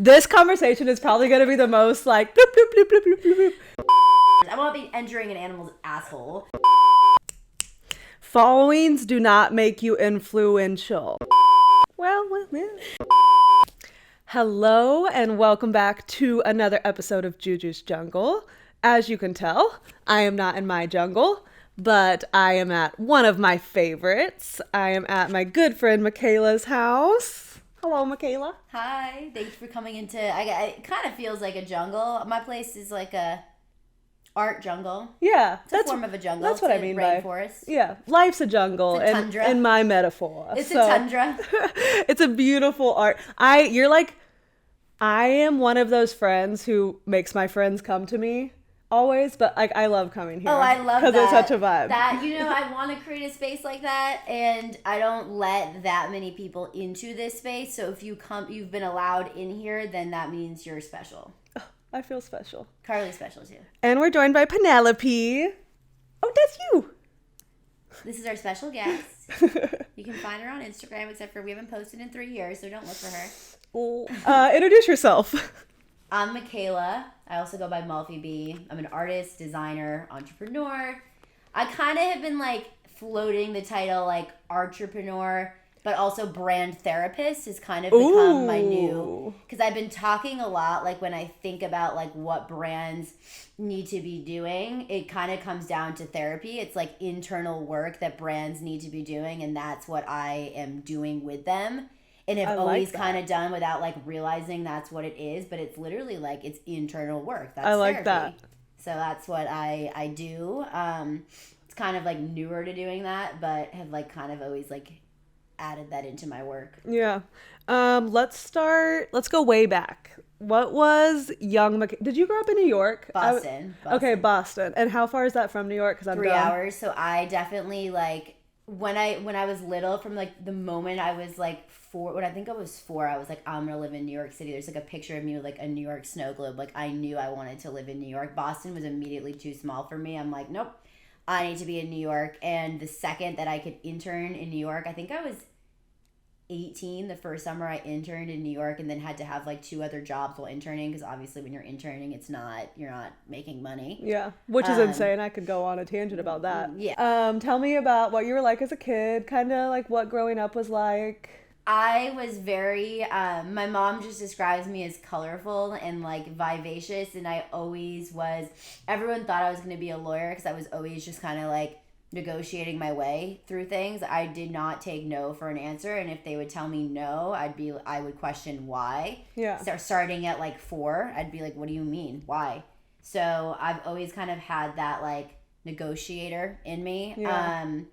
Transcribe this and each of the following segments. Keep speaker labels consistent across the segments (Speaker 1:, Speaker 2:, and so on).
Speaker 1: This conversation is probably going to be the most like bloop, bloop, bloop, bloop, bloop, bloop, bloop.
Speaker 2: I won't be entering an animal's asshole.
Speaker 1: Followings do not make you influential. Well, yeah. Hello and welcome back to another episode of Juju's Jungle. As you can tell, I am not in my jungle, but I am at one of my favorites. I am at my good friend Michaella's house. Hello, Michaella.
Speaker 2: Hi, thanks for coming into. It kind of feels like a jungle. My place is like a art jungle.
Speaker 1: Yeah,
Speaker 2: it's a form of a jungle.
Speaker 1: That's what I mean by
Speaker 2: rainforest.
Speaker 1: Yeah, life's a jungle.
Speaker 2: It's a tundra.
Speaker 1: In my metaphor.
Speaker 2: It's a tundra.
Speaker 1: It's a beautiful art. I am one of those friends who makes my friends come to me always, but like I love coming here.
Speaker 2: Oh, I love that.
Speaker 1: Because it's such a vibe.
Speaker 2: I want to create a space like that, and I don't let that many people into this space. So if you've been allowed in here, then that means you're special.
Speaker 1: Oh, I feel special.
Speaker 2: Carly's special too.
Speaker 1: And we're joined by Penelope. Oh, that's you.
Speaker 2: This is our special guest. You can find her on Instagram, except for we haven't posted in 3 years, so don't look for her.
Speaker 1: Introduce yourself.
Speaker 2: I'm Michaella. I also go by Malfi B. I'm an artist, designer, entrepreneur. I kind of have been like floating the title like entrepreneur, but also brand therapist has kind of become my new, because I've been talking a lot, like when I think about like what brands need to be doing, it kind of comes down to therapy. It's like internal work that brands need to be doing, and that's what I am doing with them. And have always kind of done without like realizing that's what it is, but it's literally like it's internal work. That's
Speaker 1: I like
Speaker 2: therapy.
Speaker 1: that.
Speaker 2: So that's what I do. It's kind of like newer to doing that, but have like kind of always like added that into my work.
Speaker 1: Yeah. Let's go way back. What was young Did you grow up in New York?
Speaker 2: Boston.
Speaker 1: Okay, Boston. And how far is that from New York? Because I'm
Speaker 2: 3 hours. So I definitely like when I was little, from like the moment I was like 4, when I think I was 4, I was like, I'm gonna live in New York City. There's like a picture of me with like a New York snow globe. Like I knew I wanted to live in New York. Boston was immediately too small for me. I'm like, nope, I need to be in New York. And the second that I could intern in New York, I think I was 18 the first summer I interned in New York, and then had to have like 2 other jobs while interning, because obviously when you're interning you're not making money.
Speaker 1: Yeah, which is insane. I could go on a tangent about that.
Speaker 2: Yeah.
Speaker 1: Tell me about what you were like as a kid, kind of like what growing up was like.
Speaker 2: I was very my mom just describes me as colorful and like vivacious, and I always was. Everyone thought I was going to be a lawyer because I was always just kind of like negotiating my way through things. I did not take no for an answer, and if they would tell me no, I would question why.
Speaker 1: Yeah.
Speaker 2: Starting at like 4, I'd be like, what do you mean? Why? So I've always kind of had that like negotiator in me.
Speaker 1: Yeah.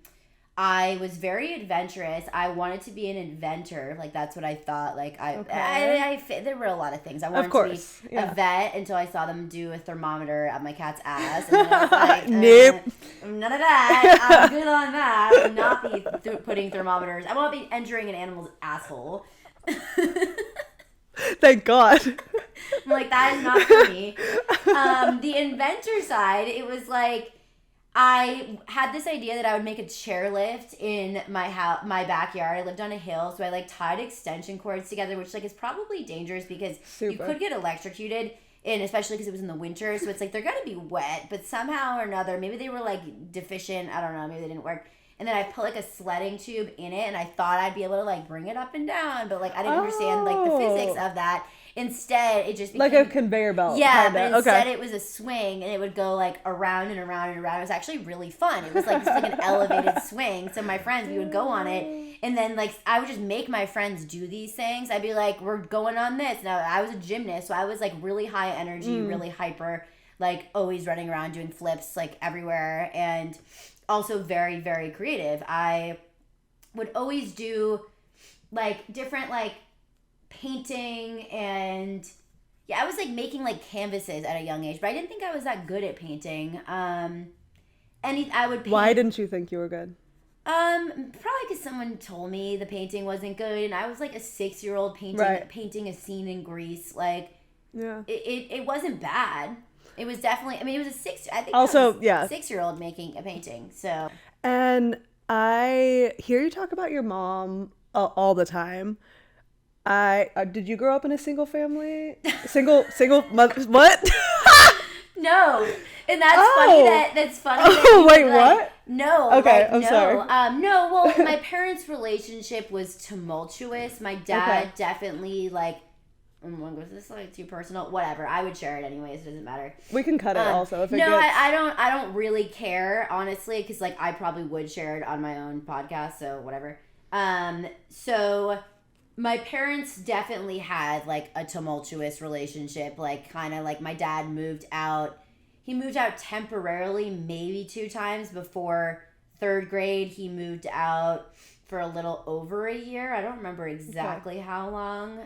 Speaker 2: I was very adventurous. I wanted to be an inventor. Like, that's what I thought. Like, there were a lot of things. I wanted to be a vet until I saw them do a thermometer at my cat's ass. And then I was like,
Speaker 1: nope.
Speaker 2: None of that. I'm good on that. I'm not be putting thermometers. I won't be entering an animal's asshole.
Speaker 1: Thank God.
Speaker 2: I'm like, that is not for me. The inventor side, it was like, I had this idea that I would make a chairlift in my backyard. I lived on a hill, so I like tied extension cords together, which like is probably dangerous because you could get electrocuted, and especially because it was in the winter. So it's like they're gonna be wet, but somehow or another, maybe they were like deficient. I don't know. Maybe they didn't work. And then I put like a sledding tube in it, and I thought I'd be able to like bring it up and down, but like I didn't understand like the physics of that. Instead, it just became,
Speaker 1: like a conveyor belt.
Speaker 2: Yeah,
Speaker 1: kinda.
Speaker 2: But instead it was a swing, and it would go like around and around and around. It was actually really fun. It was like just like an elevated swing. So my friends, we would go on it, and then like I would just make my friends do these things. I'd be like, "We're going on this." Now I was a gymnast, so I was like really high energy, really hyper, like always running around doing flips like everywhere, and also very, very creative. I would always do like different like painting, and I was like making like canvases at a young age, but I didn't think I was that good at painting. I would paint.
Speaker 1: Why didn't you think you were good?
Speaker 2: Probably because someone told me the painting wasn't good, and I was like a 6-year-old painting a scene in Greece. Like,
Speaker 1: yeah,
Speaker 2: it wasn't bad. It was definitely. I mean, it was I think
Speaker 1: also,
Speaker 2: I was a 6-year-old making a painting. So.
Speaker 1: And I hear you talk about your mom all the time. Did you grow up in a single family? Single mother, what?
Speaker 2: No, and that's funny. That's funny.
Speaker 1: Oh, wait,
Speaker 2: like,
Speaker 1: what?
Speaker 2: No.
Speaker 1: Okay,
Speaker 2: like,
Speaker 1: I'm
Speaker 2: no.
Speaker 1: sorry.
Speaker 2: No. Well, my parents' relationship was tumultuous. My dad definitely like. Was this like too personal? Whatever. I would share it anyways. It doesn't matter.
Speaker 1: We can cut it also if it
Speaker 2: no,
Speaker 1: gets...
Speaker 2: I don't really care honestly because like I probably would share it on my own podcast. So whatever. So my parents definitely had like a tumultuous relationship. Like kind of like my dad moved out. He moved out temporarily, maybe 2 times before 3rd grade. He moved out for a little over a year. I don't remember exactly how long.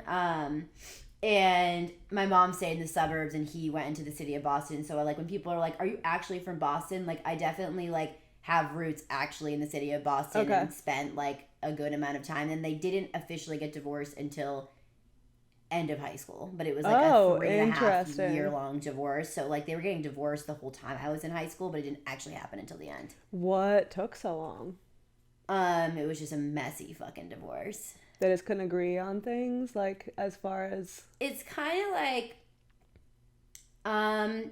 Speaker 2: And my mom stayed in the suburbs and he went into the city of Boston. So like when people are like, are you actually from Boston? Like I definitely like have roots actually in the city of Boston and spent like a good amount of time. And they didn't officially get divorced until end of high school. But it was like a 3.5 year long divorce. So like they were getting divorced the whole time I was in high school, but it didn't actually happen until the end.
Speaker 1: What took so long?
Speaker 2: It was just a messy fucking divorce.
Speaker 1: They just couldn't agree on things, like, as far as...
Speaker 2: It's kind of like,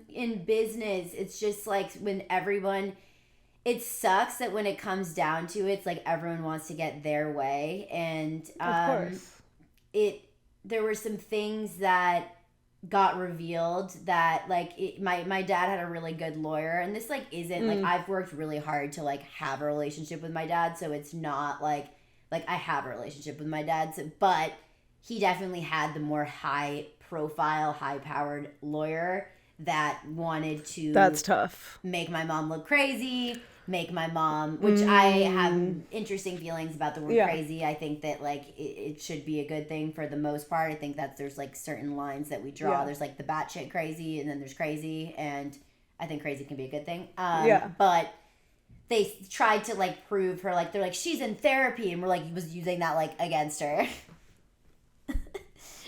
Speaker 2: in business, it's just, like, when everyone... It sucks that when it comes down to it, it's, like, everyone wants to get their way, and,
Speaker 1: of course.
Speaker 2: There were some things that got revealed that, like, my dad had a really good lawyer, and this, like, isn't, like, I've worked really hard to, like, have a relationship with my dad, so it's not, like, I have a relationship with my dad, but he definitely had the more high-profile, high-powered lawyer that wanted to...
Speaker 1: That's tough.
Speaker 2: Make my mom look crazy, make my mom... Which I have interesting feelings about the word crazy. I think that, like, it should be a good thing for the most part. I think that there's, like, certain lines that we draw. There's, like, the batshit crazy, and then there's crazy, and I think crazy can be a good thing. But... They tried to, like, prove her, like, they're like, she's in therapy, and we're, like, was using that, like, against her.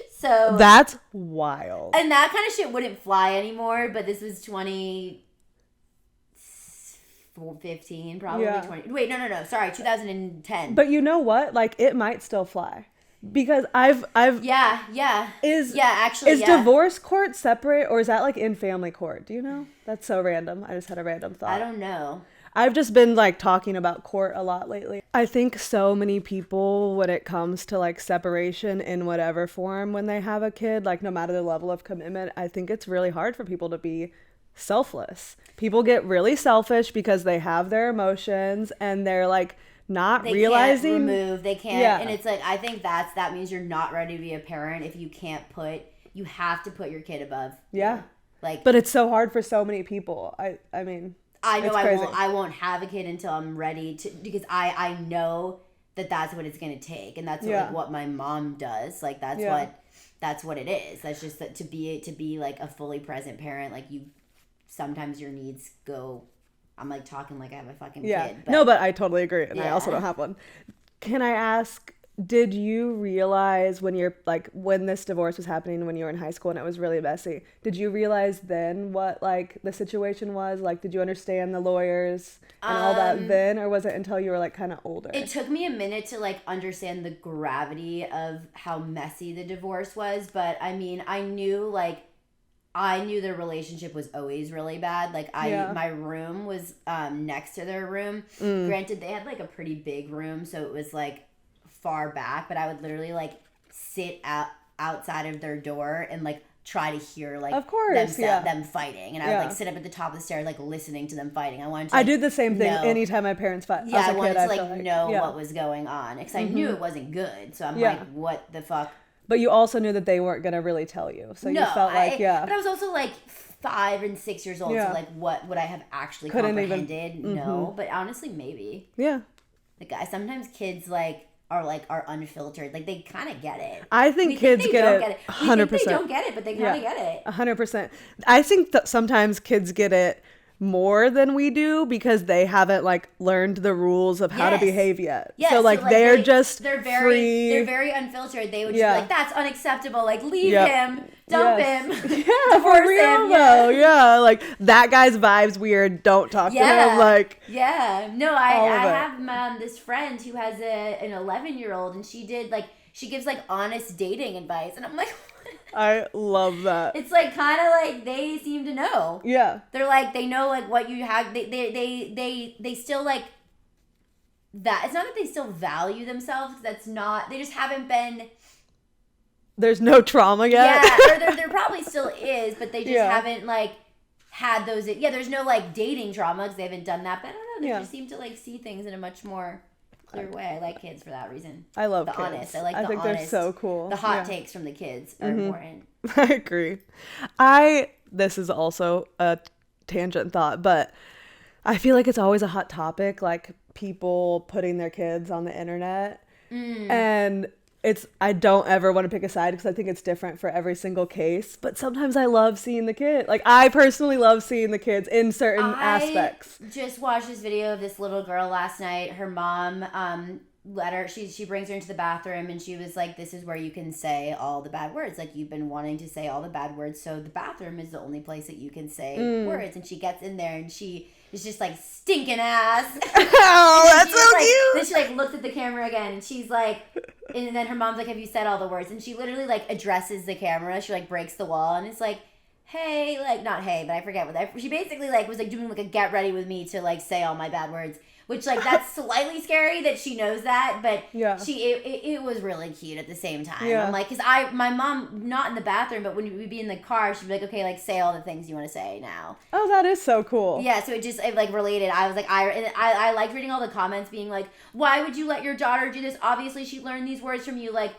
Speaker 2: So...
Speaker 1: That's wild.
Speaker 2: And that kind of shit wouldn't fly anymore, but this was 2015, probably. 20... Wait, no, sorry, 2010.
Speaker 1: But you know what? Like, it might still fly. Because I've...
Speaker 2: Yeah. Is
Speaker 1: divorce court separate, or is that, like, in family court? Do you know? That's so random. I just had a random thought.
Speaker 2: I don't know.
Speaker 1: I've just been, like, talking about court a lot lately. I think so many people, when it comes to, like, separation in whatever form when they have a kid, like, no matter the level of commitment, I think it's really hard for people to be selfless. People get really selfish because they have their emotions and they're, like, not realizing...
Speaker 2: They can't. And it's, like, I think that means you're not ready to be a parent if you can't you have to put your kid above.
Speaker 1: Yeah.
Speaker 2: Like,
Speaker 1: but it's so hard for so many people. I mean...
Speaker 2: I know I won't have a kid until I'm ready to, because I know that's what it's going to take, and that's what my mom does. Like that's what it is. That's just that to be like a fully present parent, like sometimes your needs go. I'm like talking like I have a fucking kid. But,
Speaker 1: no, but I totally agree, and I also don't have one. Can I ask? Did you realize when this divorce was happening when you were in high school and it was really messy, did you realize then what, like, the situation was? Like, did you understand the lawyers and all that then, or was it until you were, like, kind of older?
Speaker 2: It took me a minute to, like, understand the gravity of how messy the divorce was, but, I mean, I knew their relationship was always really bad. Like, my room was next to their room. Granted, they had, like, a pretty big room, so it was, like, far back, but I would literally like sit outside of their door and like try to hear like them fighting, and I would like sit up at the top of the stairs like listening to them fighting. I
Speaker 1: do the same thing anytime my parents fight.
Speaker 2: Yeah, I wanted to know what was going on because I knew it wasn't good. So I'm like, what the fuck?
Speaker 1: But you also knew that they weren't gonna really tell you, so you felt like
Speaker 2: But I was also like 5 and 6 years old, so like what would I have actually comprehended? No, but honestly, maybe.
Speaker 1: Yeah.
Speaker 2: Like sometimes kids are unfiltered. Like, they kind of get it.
Speaker 1: I think kids get it 100%.
Speaker 2: They don't get it, but they kind of get it.
Speaker 1: 100%. I think that sometimes kids get it more than we do because they haven't, like, learned the rules of how to behave yet.
Speaker 2: Yes,
Speaker 1: so, like, they're free.
Speaker 2: They're very unfiltered. They would just be like, that's unacceptable. Like, leave him. Dump him.
Speaker 1: Yeah, for real, though. Yeah, like, that guy's vibe's weird. Don't talk to him. Like,
Speaker 2: yeah. No, I have this friend who has an 11-year-old, and she did, like, she gives like honest dating advice, and I'm like,
Speaker 1: I love that.
Speaker 2: it's like kind of like they seem to know.
Speaker 1: Yeah.
Speaker 2: They're like, they know like what you have. They still like that. It's not that they still value themselves. That's not. They just haven't been.
Speaker 1: There's no trauma yet.
Speaker 2: Yeah, or there probably still is, but they just haven't like had those. Yeah, there's no like dating trauma because they haven't done that. But I don't know. They just seem to like see things in a much more clear way. I like kids for that reason.
Speaker 1: I love
Speaker 2: the
Speaker 1: kids.
Speaker 2: Honest. I like the
Speaker 1: I think
Speaker 2: honest.
Speaker 1: they're so cool.
Speaker 2: The hot takes from the kids are important.
Speaker 1: I agree. This is also a tangent thought, but I feel like it's always a hot topic, like people putting their kids on the internet. And I don't ever want to pick a side because I think it's different for every single case. But sometimes I love seeing the kid. Like, I personally love seeing the kids in certain aspects.
Speaker 2: I just watched this video of this little girl last night. Her mom let her, she brings her into the bathroom and she was like, this is where you can say all the bad words. Like, you've been wanting to say all the bad words. So the bathroom is the only place that you can say words. And she gets in there and she is just like stinking ass.
Speaker 1: Oh, that's so
Speaker 2: like,
Speaker 1: cute.
Speaker 2: Then she like looks at the camera again and she's like, and then her mom's like, have you said all the words? And she literally like addresses the camera. She like breaks the wall and it's like, hey, like not hey, but I forget what she basically like was like doing like a get ready with me to like say all my bad words. Which like that's slightly scary that she knows that, but it was really cute at the same time. I'm like, cause my mom not in the bathroom, but when we'd be in the car, she'd be like, okay, like say all the things you want to say now.
Speaker 1: Oh, that is so cool.
Speaker 2: Yeah, so it like related. I was like, I liked reading all the comments being like, why would you let your daughter do this? Obviously, she learned these words from you. Like,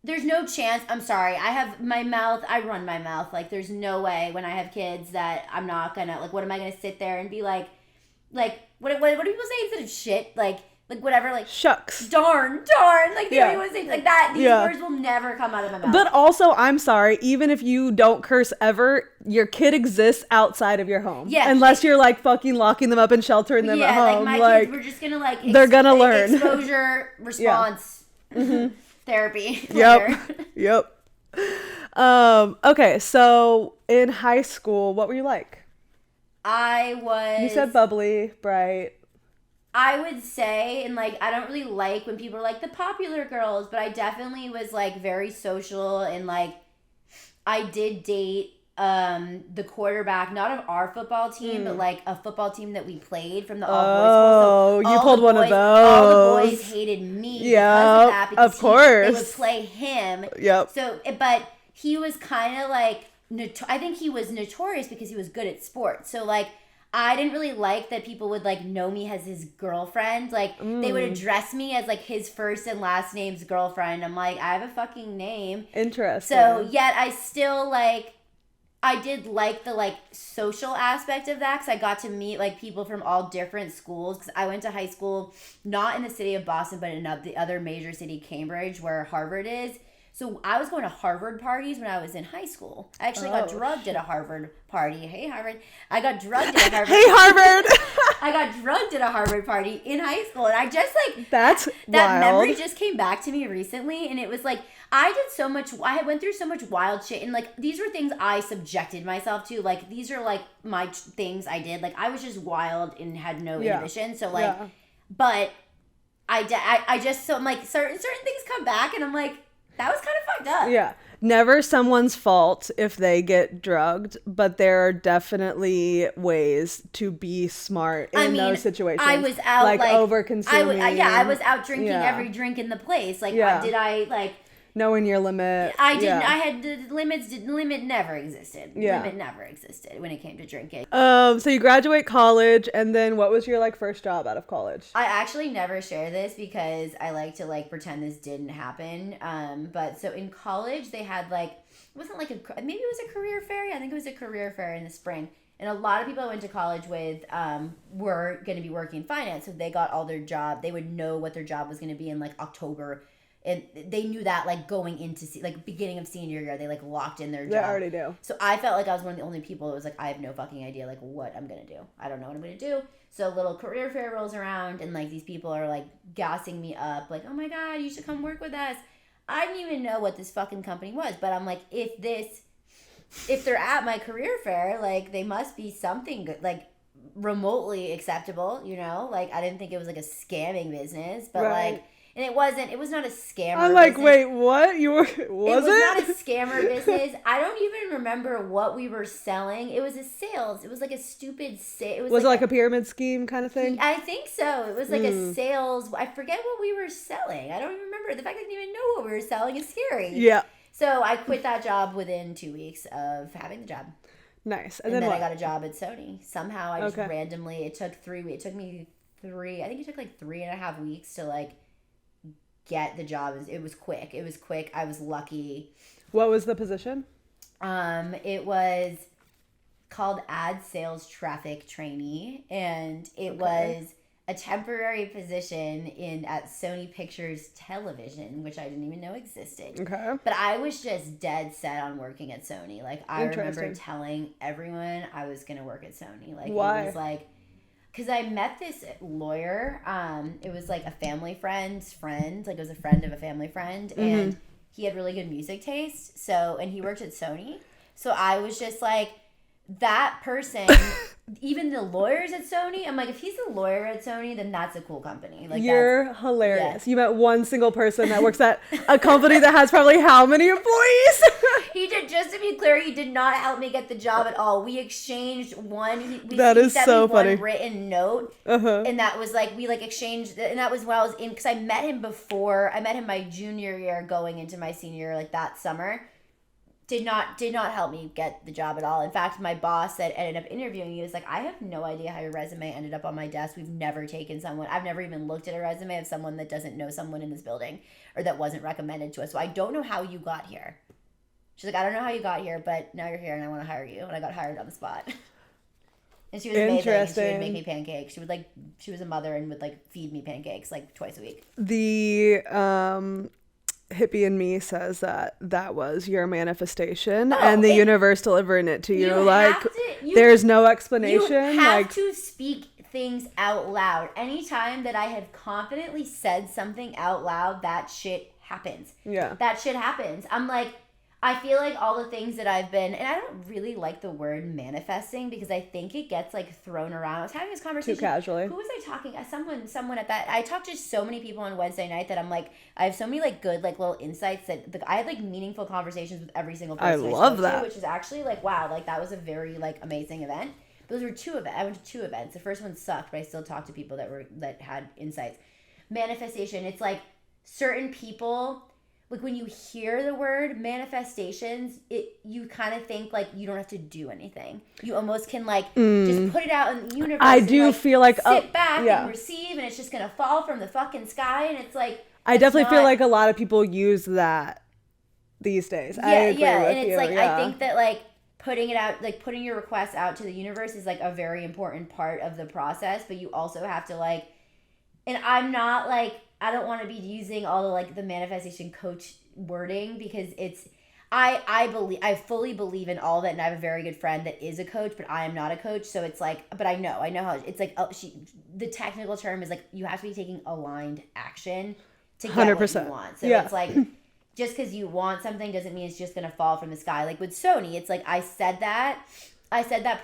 Speaker 2: there's no chance. I'm sorry. I have my mouth. I run my mouth. Like, there's no way when I have kids that I'm not gonna like. What am I gonna sit there and be like? What do people say instead of shit? Like whatever, like
Speaker 1: shucks,
Speaker 2: darn, like they don't even say like that. These words will never come out of my mouth.
Speaker 1: But also, I'm sorry, even if you don't curse ever, your kid exists outside of your home. Yeah, unless you're like fucking locking them up and sheltering them at home.
Speaker 2: Like my kids, we're just gonna like
Speaker 1: they're gonna learn
Speaker 2: exposure response therapy. Yep.
Speaker 1: Okay, so in high school, what were you like? You said bubbly, bright.
Speaker 2: I would say, and like, I don't really like when people are like the popular girls, but I definitely was like very social and like, I did date the quarterback, not of our football team, but like a football team that we played from the all boys school. So
Speaker 1: you pulled one of those.
Speaker 2: All the boys hated me because of that. Because
Speaker 1: of course.
Speaker 2: They would play him.
Speaker 1: Yep.
Speaker 2: So, but he was kind of like, I think he was notorious because he was good at sports. So like, I didn't really like that people would like know me as his girlfriend. Like they would address me as like his first and last name's girlfriend. I'm like, I have a fucking name.
Speaker 1: Interesting.
Speaker 2: So yet I still like, I did like the like social aspect of that because I got to meet like people from all different schools. Because I went to high school not in the city of Boston, but in the other major city, Cambridge, where Harvard is. So I was going to Harvard parties when I was in high school. I actually got drugged at a Harvard party. Hey, Harvard. I got drugged at a Harvard
Speaker 1: Hey, Harvard.
Speaker 2: I got drugged at a Harvard party in high school. And I just like...
Speaker 1: That wild.
Speaker 2: Memory just came back to me recently. And it was like, I went through so much wild shit. And like, these were things I subjected myself to. Like, these are like my things I did. Like, I was just wild and had no inhibition. So like, but I just, so I'm like, certain things come back and I'm like, that was kind of fucked up.
Speaker 1: Yeah. Never someone's fault if they get drugged, but there are definitely ways to be smart in those situations.
Speaker 2: I was out like
Speaker 1: over consuming.
Speaker 2: I was out drinking every drink in the place. Like, did I like...
Speaker 1: Knowing your limit.
Speaker 2: I didn't. I had the limits. Limit never existed. Limit never existed when it came to drinking.
Speaker 1: So you graduate college, and then what was your like first job out of college?
Speaker 2: I actually never share this because I like to like pretend this didn't happen. But so in college they had like, it wasn't like maybe it was a career fair. I think it was a career fair in the spring. And a lot of people I went to college with were going to be working in finance, so they got all their job. They would know what their job was going to be in like October. And they knew that, like, going into, like, beginning of senior year, they, like, locked in their job.
Speaker 1: They already do.
Speaker 2: So I felt like I was one of the only people that was like, I have no fucking idea, like, what I'm going to do. I don't know what I'm going to do. So a little career fair rolls around, and, like, these people are, like, gassing me up. Like, oh, my God, you should come work with us. I didn't even know what this fucking company was. But I'm like, if they're at my career fair, like, they must be something good, like, remotely acceptable, you know? Like, I didn't think it was, like, a scamming business. But, like... And it was not a scammer
Speaker 1: I'm like,
Speaker 2: business.
Speaker 1: wait, what?
Speaker 2: It was not a scammer business. I don't even remember what we were selling. It was a sales. It was like a stupid sale.
Speaker 1: Was it like a pyramid scheme kind of thing?
Speaker 2: I think so. It was like a sales. I forget what we were selling. I don't even remember. The fact that I didn't even know what we were selling is scary.
Speaker 1: Yeah.
Speaker 2: So I quit that job within 2 weeks of having the job.
Speaker 1: Nice.
Speaker 2: And then I got a job at Sony. Somehow I just randomly, it took me three, I think it took like 3.5 weeks to like get the job. It was quick. I was lucky.
Speaker 1: What was the position?
Speaker 2: It was called ad sales traffic trainee, and it was a temporary position at Sony Pictures Television, which I didn't even know existed.
Speaker 1: Okay.
Speaker 2: But I was just dead set on working at Sony. Like, I remember telling everyone I was going to work at Sony. Like,
Speaker 1: why?
Speaker 2: It was like, because I met this lawyer. It was like a family friend's friend. Like, it was a friend of a family friend. Mm-hmm. And he had really good music taste. So, and he worked at Sony. So I was just like, that person, even the lawyers at Sony, I'm like, if he's a lawyer at Sony, then that's a cool company. Like,
Speaker 1: you're hilarious. Yeah. You met one single person that works at a company that has probably how many employees?
Speaker 2: He did, just to be clear, he did not help me get the job at all. We exchanged one.
Speaker 1: That is so funny.
Speaker 2: One written note, and that was like, we like exchanged, and that was when I was in, because I met him my junior year going into my senior year, like that summer. Did not help me get the job at all. In fact, my boss that ended up interviewing me was like, I have no idea how your resume ended up on my desk. We've never taken someone. I've never even looked at a resume of someone that doesn't know someone in this building or that wasn't recommended to us. So I don't know how you got here. She's like, I don't know how you got here, but now you're here and I want to hire you. And I got hired on the spot. And she was amazing. And she would make me pancakes. She was a mother and would like feed me pancakes like twice a week.
Speaker 1: The hippie in me says that was your manifestation and the universe delivering it to you. Like, there's no explanation.
Speaker 2: You have to speak things out loud. Anytime that I have confidently said something out loud, that shit happens.
Speaker 1: Yeah.
Speaker 2: That shit happens. I'm like, I feel like all the things that I've been, and I don't really like the word manifesting because I think it gets like thrown around. I was having this conversation.
Speaker 1: Too casually.
Speaker 2: Who was I talking? Someone at that. I talked to so many people on Wednesday night that I'm like, I have so many like good like little insights that I had like meaningful conversations with every single person.
Speaker 1: I love that.
Speaker 2: Which is actually like, wow, like that was a very like amazing event. Those were two events. I went to two events. The first one sucked, but I still talked to people that had insights. Manifestation. It's like certain people. Like, when you hear the word manifestations, you kind of think, like, you don't have to do anything. You almost can, like, just put it out in the universe.
Speaker 1: I do feel like...
Speaker 2: sit back and receive, and it's just going to fall from the fucking sky, and it's like...
Speaker 1: I definitely feel like a lot of people use that these days.
Speaker 2: Yeah,
Speaker 1: I agree with
Speaker 2: and it's
Speaker 1: you.
Speaker 2: like, I think that, like, putting it out, like, putting your request out to the universe is, like, a very important part of the process, but you also have to, like... And I'm not, like... I don't want to be using all the like the manifestation coach wording because it's I fully believe in all of it, and I have a very good friend that is a coach, but I am not a coach, so it's like, but I know how it's like the technical term is like you have to be taking aligned action to get 100%. What you want. So it's like just because you want something doesn't mean it's just gonna fall from the sky. Like with Sony, it's like I said that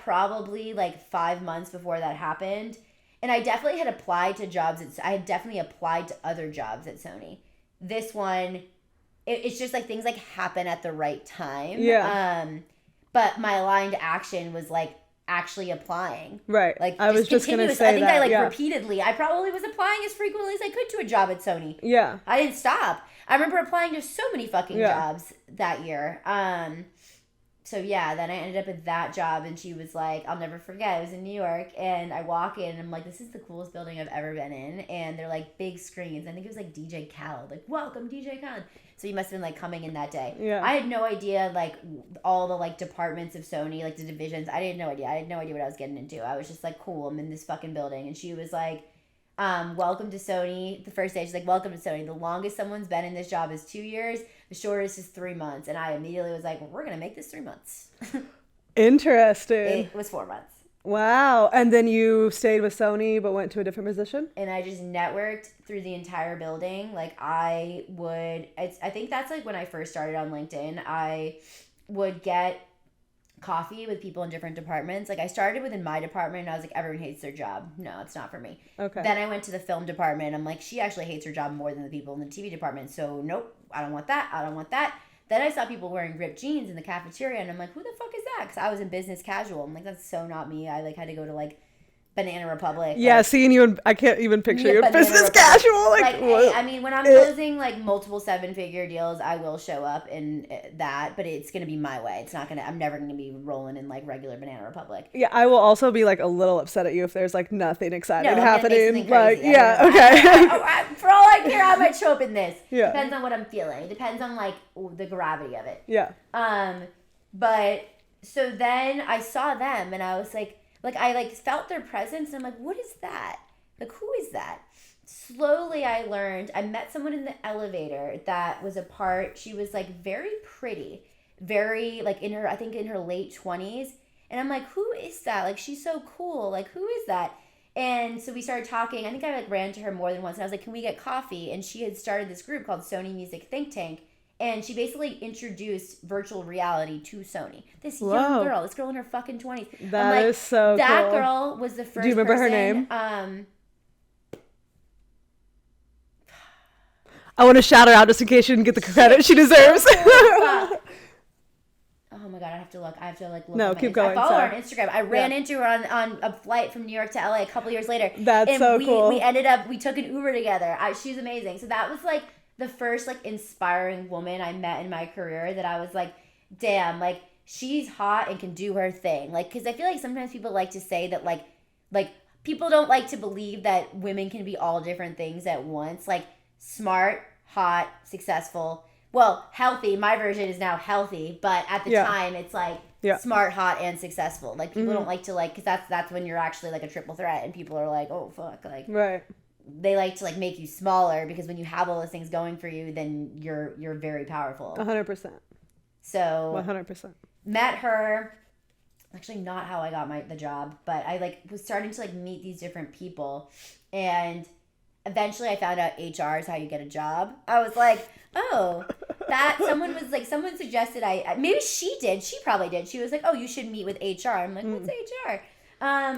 Speaker 2: probably like 5 months before that happened. And I definitely had applied to jobs. I had definitely applied to other jobs at Sony. This one, it's just like things like happen at the right time.
Speaker 1: Yeah.
Speaker 2: But my aligned action was like actually applying.
Speaker 1: Right.
Speaker 2: Like
Speaker 1: I was just gonna say
Speaker 2: I think
Speaker 1: that,
Speaker 2: I like repeatedly. I probably was applying as frequently as I could to a job at Sony.
Speaker 1: Yeah.
Speaker 2: I didn't stop. I remember applying to so many fucking jobs that year. So yeah, then I ended up at that job, and she was like, I'll never forget, it was in New York, and I walk in, and I'm like, this is the coolest building I've ever been in, and they're like big screens. I think it was like DJ Khaled, like, welcome DJ Khaled. So you must have been like coming in that day.
Speaker 1: Yeah.
Speaker 2: I had no idea like all the like departments of Sony, like the divisions. I had no idea what I was getting into. I was just like, cool, I'm in this fucking building. And she was like, welcome to Sony. The first day she's like, welcome to Sony. The longest someone's been in this job is 2 years. The shortest is 3 months. And I immediately was like, we're going to make this 3 months.
Speaker 1: Interesting.
Speaker 2: It was 4 months.
Speaker 1: Wow. And then you stayed with Sony but went to a different position?
Speaker 2: And I just networked through the entire building. Like I think that's like when I first started on LinkedIn. I would get coffee with people in different departments. Like I started within my department and I was like, everyone hates their job. No, it's not for me.
Speaker 1: Okay.
Speaker 2: Then I went to the film department and I'm like, she actually hates her job more than the people in the TV department. So nope, I don't want that. I don't want that. Then I saw people wearing ripped jeans in the cafeteria and I'm like, who the fuck is that? Because I was in business casual. I'm like, that's so not me. I like had to go to like Banana Republic.
Speaker 1: Yeah,
Speaker 2: like,
Speaker 1: seeing you, I can't even picture you in
Speaker 2: Banana
Speaker 1: business
Speaker 2: Republic.
Speaker 1: casual. Like
Speaker 2: I mean, when I'm closing like multiple 7-figure deals, I will show up in that, but it's gonna be my way. It's not gonna. I'm never gonna be rolling in like regular Banana Republic.
Speaker 1: Yeah, I will also be like a little upset at you if there's like nothing exciting
Speaker 2: No,
Speaker 1: happening. Like,
Speaker 2: crazy.
Speaker 1: yeah, okay.
Speaker 2: For all I care, I might show up in this.
Speaker 1: Yeah.
Speaker 2: Depends on what I'm feeling. It depends on like the gravity of it.
Speaker 1: Yeah.
Speaker 2: But so then I saw them and I was like I like felt their presence and I'm like, what is that? Like, who is that? Slowly I learned, I met someone in the elevator that was a part, she was like very pretty, very like I think in her late 20s. And I'm like, who is that? Like, she's so cool. Like, who is that? And so we started talking. I think I like ran to her more than once and I was like, can we get coffee? And she had started this group called Sony Music Think Tank. And she basically introduced virtual reality to Sony. This young girl, this girl in her fucking 20s.
Speaker 1: That is so cool.
Speaker 2: That girl was the first.
Speaker 1: Do you remember her name? I want to shout her out just in case she didn't get the credit she deserves.
Speaker 2: Oh my god, I have to look. Look.
Speaker 1: No, keep going.
Speaker 2: I follow her on Instagram. I ran into her on a flight from New York to LA a couple years later.
Speaker 1: That's so cool.
Speaker 2: We took an Uber together. She's amazing. So that was like the first like inspiring woman I met in my career that I was like, damn, like she's hot and can do her thing. Like, because I feel like sometimes people like to say that like people don't like to believe that women can be all different things at once. Like smart, hot, successful. Well, healthy. My version is now healthy, but at the time it's like smart, hot, and successful. Like people don't like to like, because that's when you're actually like a triple threat, and people are like, oh fuck, like
Speaker 1: right.
Speaker 2: They like to like make you smaller because when you have all those things going for you, then you're very powerful.
Speaker 1: 100%.
Speaker 2: So
Speaker 1: 100%.
Speaker 2: Met her. Actually, not how I got the job, but I like was starting to like meet these different people, and eventually I found out HR is how you get a job. I was like, oh, that someone suggested maybe she did. She probably did. She was like, oh, you should meet with HR. I'm like, what's HR? Okay.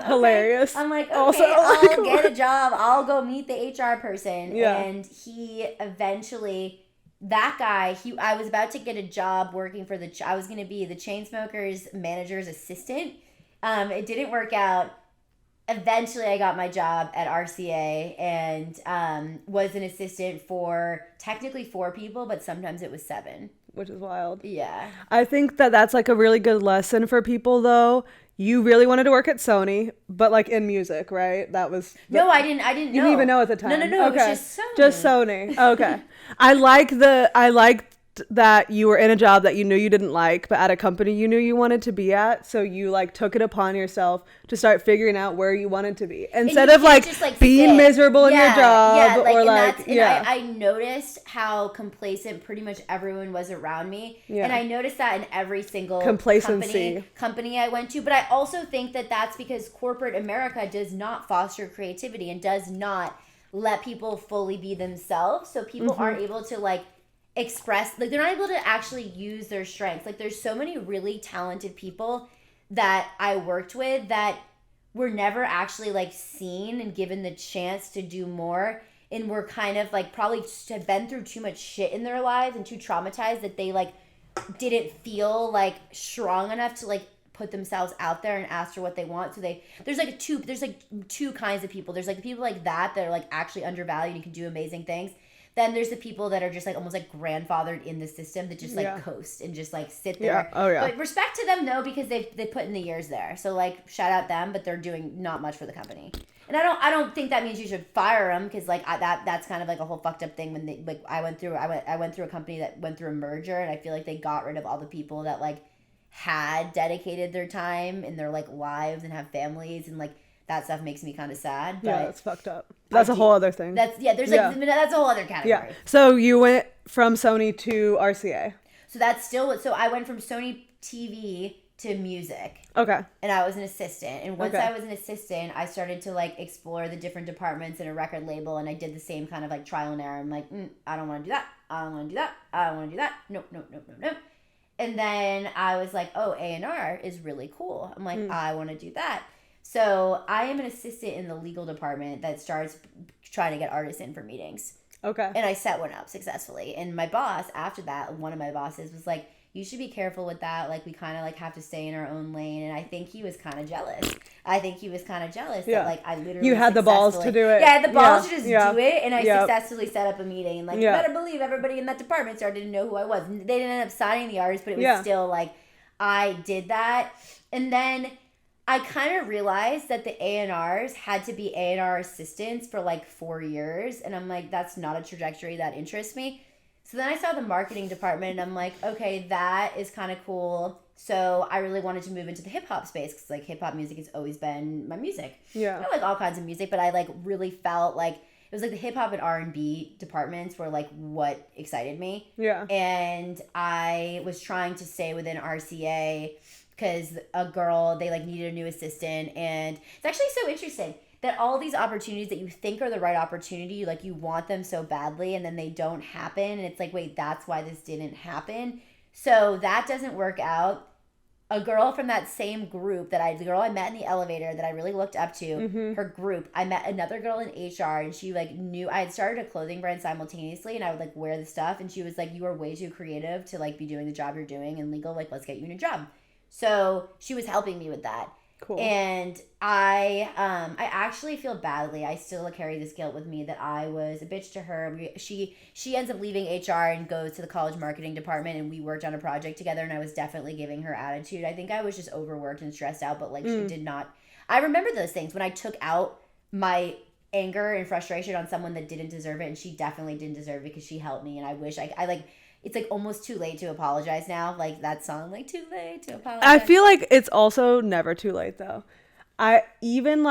Speaker 1: Hilarious.
Speaker 2: I'm like, okay,
Speaker 1: also,
Speaker 2: I'll get a job. I'll go meet the HR person.
Speaker 1: Yeah.
Speaker 2: And he eventually, that guy, I was about to get a job working for I was going to be the Chainsmokers manager's assistant. It didn't work out. Eventually, I got my job at RCA and was an assistant for technically 4 people, but sometimes it was 7.
Speaker 1: Which is wild.
Speaker 2: Yeah.
Speaker 1: I think that's like a really good lesson for people, though. You really wanted to work at Sony, but like in music, right? That was...
Speaker 2: No, I didn't know.
Speaker 1: You didn't even know at the time.
Speaker 2: No,
Speaker 1: Okay.
Speaker 2: It was just Sony.
Speaker 1: Just Sony. Okay. I liked that you were in a job that you knew you didn't like, but at a company you knew you wanted to be at. So you like took it upon yourself to start figuring out where you wanted to be instead of like being miserable in your job or like,
Speaker 2: I noticed how complacent pretty much everyone was around me. Yeah. And I noticed that in every single company I went to. But I also think that that's because corporate America does not foster creativity and does not let people fully be themselves. So people aren't able to like express, like they're not able to actually use their strengths. Like there's so many really talented people that I worked with that were never actually like seen and given the chance to do more, and were kind of like probably had been through too much shit in their lives and too traumatized that they like didn't feel like strong enough to like put themselves out there and ask for what they want. So there's two kinds of people. There's like the people like that are like actually undervalued and can do amazing things. Then there's the people that are just like almost like grandfathered in the system that just like coast and just like sit there.
Speaker 1: Yeah. Oh yeah.
Speaker 2: But respect to them though, because they put in the years there. So like shout out them, but they're doing not much for the company. And I don't think that means you should fire them, because like that's kind of like a whole fucked up thing when they like I went through a company that went through a merger, and I feel like they got rid of all the people that like had dedicated their time in their like lives and have families, and like that stuff makes me kind of sad. But
Speaker 1: yeah, that's fucked up. That's a whole other thing.
Speaker 2: That's a whole other category.
Speaker 1: Yeah. So you went from Sony to RCA.
Speaker 2: So that's still so I went from Sony TV to music.
Speaker 1: Okay.
Speaker 2: And I was an assistant. And once I was an assistant, I started to like explore the different departments in a record label, and I did the same kind of like trial and error. I'm like, I don't want to do that. I don't want to do that. I don't want to do that. Nope. And then I was like, oh, A&R is really cool. I'm like, I want to do that. So I am an assistant in the legal department that starts trying to get artists in for meetings.
Speaker 1: Okay.
Speaker 2: And I set one up successfully. And my boss, after that, one of my bosses was like, you should be careful with that. Like, we kind of like have to stay in our own lane. And I think he was kind of jealous. That like I literally
Speaker 1: you had the balls to do it.
Speaker 2: Yeah, I had the balls to just do it. And I
Speaker 1: Yep.
Speaker 2: successfully set up a meeting. And like, you better believe everybody in that department started to know who I was. They didn't end up signing the artist, but it was still like, I did that. And then I kind of realized that the A&Rs had to be A&R assistants for like 4 years. And I'm like, that's not a trajectory that interests me. So then I saw the marketing department and I'm like, okay, that is kind of cool. So I really wanted to move into the hip hop space because like hip hop music has always been my music.
Speaker 1: Yeah.
Speaker 2: I like all kinds of music, but I like really felt like it was like the hip hop and R&B departments were like what excited me.
Speaker 1: Yeah.
Speaker 2: And I was trying to stay within RCA because they like needed a new assistant. And it's actually so interesting that all these opportunities that you think are the right opportunity, like you want them so badly and then they don't happen. And it's like, wait, that's why this didn't happen. So that doesn't work out. A girl from that same group the girl I met in the elevator that I really looked up to, her group, I met another girl in HR and she like knew I had started a clothing brand simultaneously and I would like wear the stuff. And she was like, you are way too creative to like be doing the job you're doing in legal. Like, let's get you a new job. So she was helping me with that.
Speaker 1: Cool.
Speaker 2: And I actually feel badly. I still carry this guilt with me that I was a bitch to her. She ends up leaving HR and goes to the college marketing department, and we worked on a project together, and I was definitely giving her attitude. I think I was just overworked and stressed out, but like she did not. I remember those things when I took out my anger and frustration on someone that didn't deserve it, and she definitely didn't deserve it because she helped me, and I wish I like. It's like almost too late to apologize now. Like that song, like too late to apologize.
Speaker 1: I feel like it's also never too late though. Do you think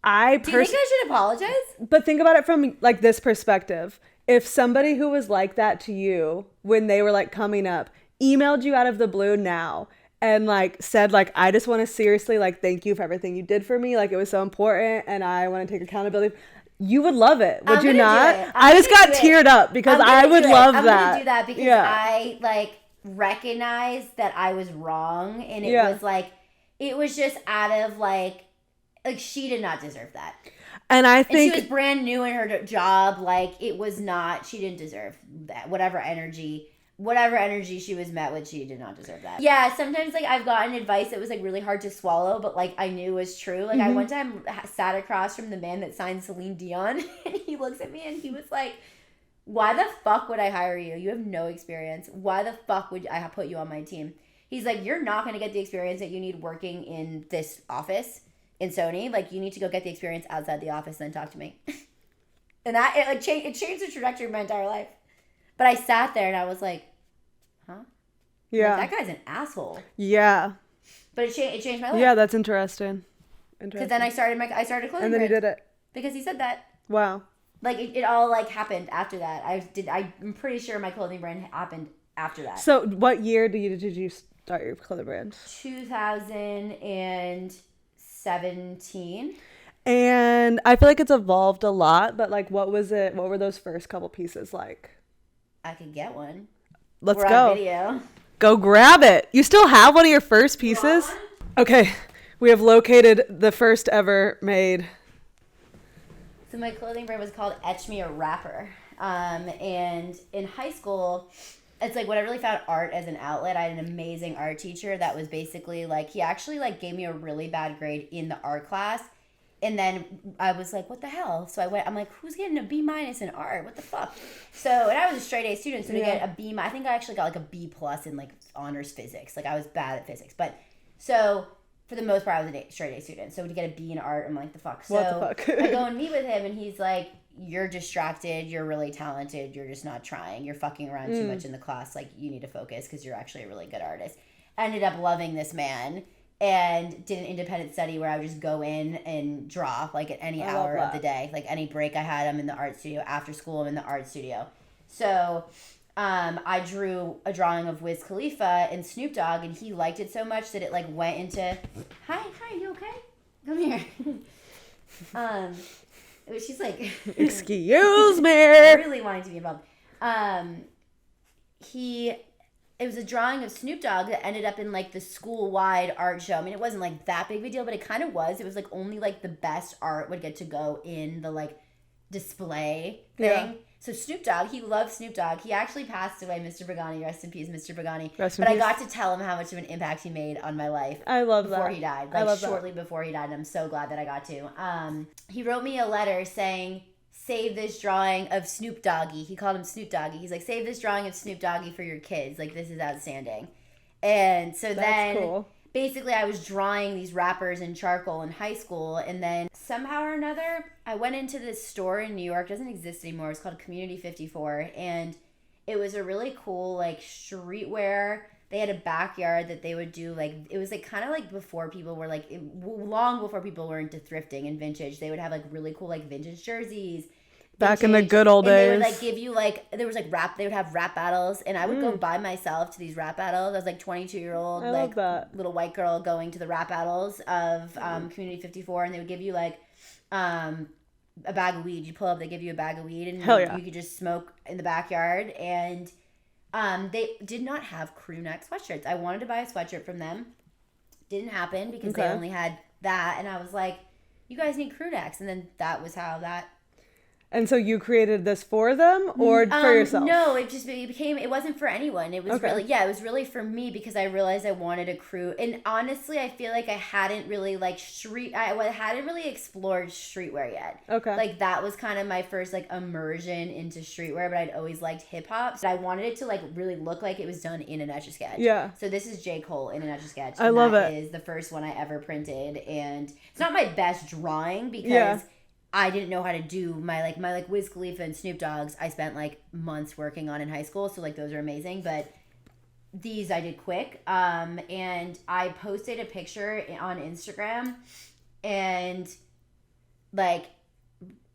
Speaker 1: I
Speaker 2: should apologize?
Speaker 1: But think about it from like this perspective. If somebody who was like that to you when they were like coming up emailed you out of the blue now and like said like, I just want to seriously like thank you for everything you did for me. Like it was so important and I want to take accountability. You would love it, would you not? I just got teared up because I would love that.
Speaker 2: I'm going to do that because I like recognized that I was wrong and it was like, it was just out of like she did not deserve that.
Speaker 1: And I think
Speaker 2: she was brand new in her job. Like it was not, she didn't deserve that. Whatever energy she was met with, she did not deserve that. Yeah, sometimes like I've gotten advice that was like really hard to swallow, but like I knew was true. Like I one time sat across from the man that signed Celine Dion and he looks at me and he was like, why the fuck would I hire you? You have no experience. Why the fuck would I put you on my team? He's like, you're not going to get the experience that you need working in this office in Sony. Like you need to go get the experience outside the office and then talk to me. And that it changed the trajectory of my entire life. But I sat there and I was like, huh?
Speaker 1: Yeah.
Speaker 2: Like, that guy's an asshole.
Speaker 1: Yeah.
Speaker 2: But it changed my life.
Speaker 1: Yeah, that's interesting.
Speaker 2: Because then I started a clothing
Speaker 1: and then
Speaker 2: brand.
Speaker 1: you did it.
Speaker 2: Because he said that.
Speaker 1: Wow.
Speaker 2: Like, it all, like, happened after that. I'm pretty sure my clothing brand happened after that.
Speaker 1: So, what year did you start your clothing brand?
Speaker 2: 2017.
Speaker 1: And I feel like it's evolved a lot, but, like, what were those first couple pieces like?
Speaker 2: I could get one.
Speaker 1: We're
Speaker 2: go. On video.
Speaker 1: Go grab it. You still have one of your first pieces? Okay. We have located the first ever made.
Speaker 2: So my clothing brand was called Etch Me a Rapper. And in high school, it's like when I really found art as an outlet, I had an amazing art teacher that was basically like, he actually like gave me a really bad grade in the art class. And then I was like, what the hell? So I'm like, who's getting a B- in art? What the fuck? So, and I was a straight A student, so to get a B, I think I actually got like a B+ in like honors physics. Like I was bad at physics. But so for the most part, I was a straight A student. So to get a B in art, I'm like, the fuck? So
Speaker 1: what the fuck?
Speaker 2: I go and meet with him and he's like, you're distracted. You're really talented. You're just not trying. You're fucking around too much in the class. Like you need to focus because you're actually a really good artist. I ended up loving this man. And did an independent study where I would just go in and draw like at any hour of the day. Like any break I had, I'm in the art studio. After school, I'm in the art studio. So I drew a drawing of Wiz Khalifa and Snoop Dogg, and he liked it so much that it like went into, hi, you okay? Come here. She's like,
Speaker 1: excuse me.
Speaker 2: Really wanting to be involved. it was a drawing of Snoop Dogg that ended up in like the school-wide art show. I mean, it wasn't like that big of a deal, but it kind of was. It was like only like the best art would get to go in the like display thing. Yeah. So Snoop Dogg, he loves Snoop Dogg. He actually passed away, Mr. Pagani. Rest in peace, Mr. Pagani. But I got to tell him how much of an impact he made on my life.
Speaker 1: I love
Speaker 2: before
Speaker 1: that.
Speaker 2: he died.
Speaker 1: I
Speaker 2: Like
Speaker 1: love
Speaker 2: shortly before he died. And I'm so glad that I got to. He wrote me a letter saying, save this drawing of Snoop Doggy. He called him Snoop Doggy. He's like, save this drawing of Snoop Doggy for your kids. Like, this is outstanding. And so then cool. Basically I was drawing these rappers in charcoal in high school, and then somehow or another I went into this store in New York. It doesn't exist anymore. It's called Community 54, and it was a really cool like streetwear. They had a backyard that they would do like, it was like kind of like before people were like, long before people were into thrifting and vintage. They would have like really cool like vintage jerseys.
Speaker 1: Back in the good old days.
Speaker 2: They would like give you like, there was like rap, they would have rap battles, and I would go by myself to these rap battles. I was like 22-year-old like little white girl going to the rap battles of Community 54, and they would give you like a bag of weed. You pull up, they give you a bag of weed, and you could just smoke in the backyard. And they did not have crew neck sweatshirts. I wanted to buy a sweatshirt from them. Didn't happen because they only had that, and I was like, you guys need crew necks. And then that was how that.
Speaker 1: And so you created this for them or for yourself?
Speaker 2: No, it wasn't for anyone. It was it was really for me because I realized I wanted a crew. And honestly, I feel like I hadn't really like I hadn't really explored streetwear yet.
Speaker 1: Okay.
Speaker 2: Like that was kind of my first like immersion into streetwear, but I'd always liked hip hop. So I wanted it to like really look like it was done in an Etch-a-Sketch.
Speaker 1: Yeah.
Speaker 2: So this is J. Cole in an Etch-a-Sketch.
Speaker 1: I love it.
Speaker 2: That is the first one I ever printed, and it's not my best drawing because I didn't know how to do my Wiz Khalifa and Snoop Dogg's. I spent like months working on in high school, so like those are amazing. But these I did quick. And I posted a picture on Instagram, and like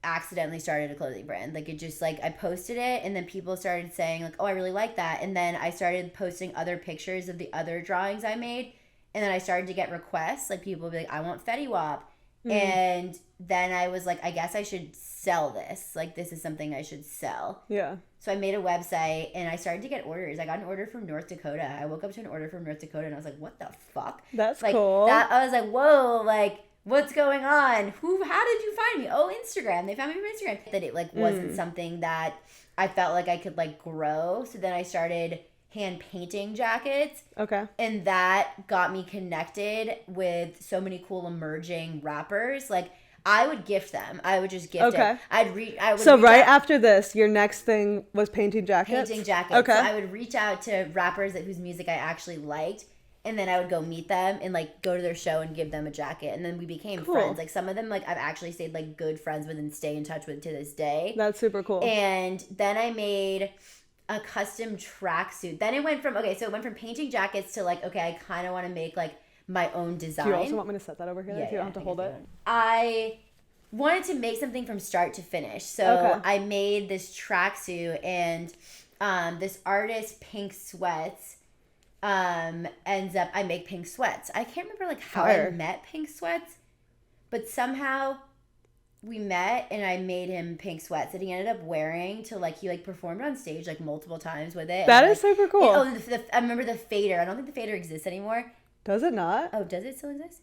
Speaker 2: accidentally started a clothing brand. Like it just like I posted it, and then people started saying like, "Oh, I really like that." And then I started posting other pictures of the other drawings I made, and then I started to get requests. Like people would be like, "I want Fetty Wap." And then I was like, I guess I should sell this. Like, this is something I should sell.
Speaker 1: Yeah.
Speaker 2: So I made a website, and I started to get orders. I got an order from North Dakota. I woke up to an order from North Dakota, and I was like, what the fuck?
Speaker 1: That's
Speaker 2: like,
Speaker 1: cool.
Speaker 2: I was like, whoa, like, what's going on? How did you find me? Oh, Instagram. They found me from Instagram. That it, like, wasn't something that I felt like I could, like, grow. So then I started hand painting jackets.
Speaker 1: Okay.
Speaker 2: And that got me connected with so many cool emerging rappers. Like, I would gift them. I would just gift it.
Speaker 1: After this, your next thing was painting jackets?
Speaker 2: Painting jackets.
Speaker 1: Okay.
Speaker 2: So I would reach out to rappers whose music I actually liked, and then I would go meet them and, like, go to their show and give them a jacket. And then we became friends. Like, some of them, like, I've actually stayed, like, good friends with and stay in touch with to this day.
Speaker 1: That's super cool.
Speaker 2: And then I made a custom tracksuit. Then it went from painting jackets to like, okay, I kind of want to make like my own design.
Speaker 1: Do you also want me to set that over here? You don't have to hold it.
Speaker 2: I wanted to make something from start to finish. So I made this tracksuit, and this artist, Pink Sweats, I make Pink Sweats. I can't remember like how I met Pink Sweats, but somehow we met, and I made him pink sweats that he ended up wearing to like, he like performed on stage like multiple times with it.
Speaker 1: That is super cool.
Speaker 2: I remember the fader. I don't think the fader exists anymore.
Speaker 1: Does it not?
Speaker 2: Oh, does it still exist?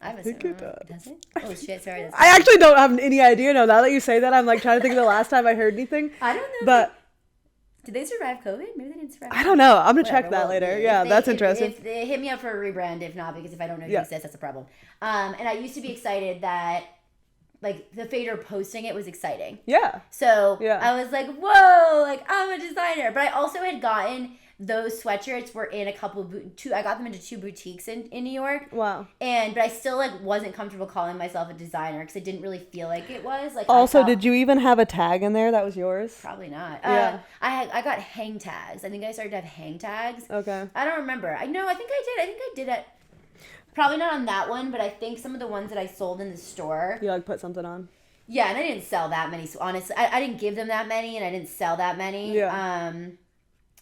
Speaker 1: I think it does.
Speaker 2: Does it? Oh shit, sorry.
Speaker 1: I actually don't have any idea. No, now that you say that, I'm like trying to think of the last time I heard anything.
Speaker 2: I don't know.
Speaker 1: But
Speaker 2: did they survive COVID? Maybe they didn't survive COVID.
Speaker 1: I don't know. I'm going to check that later. Yeah, that's interesting.
Speaker 2: If they hit me up for a rebrand, if not, because if I don't know who exists, that's a problem. And I used to be excited that like the fader posting it was exciting.
Speaker 1: Yeah.
Speaker 2: So I was like, whoa, like I'm a designer. But I also had gotten those sweatshirts were in I got them into 2 boutiques in New York.
Speaker 1: Wow.
Speaker 2: But I still like wasn't comfortable calling myself a designer because I didn't really feel like it was. Like
Speaker 1: also, did you even have a tag in there that was yours?
Speaker 2: Probably not.
Speaker 1: Yeah.
Speaker 2: I got hang tags. I think I started to have hang tags.
Speaker 1: Okay.
Speaker 2: I don't remember. I think I did it. Probably not on that one, but I think some of the ones that I sold in the store.
Speaker 1: You like put something on?
Speaker 2: Yeah, and I didn't sell that many. So honestly, I didn't give them that many, and I didn't sell that many.
Speaker 1: Yeah.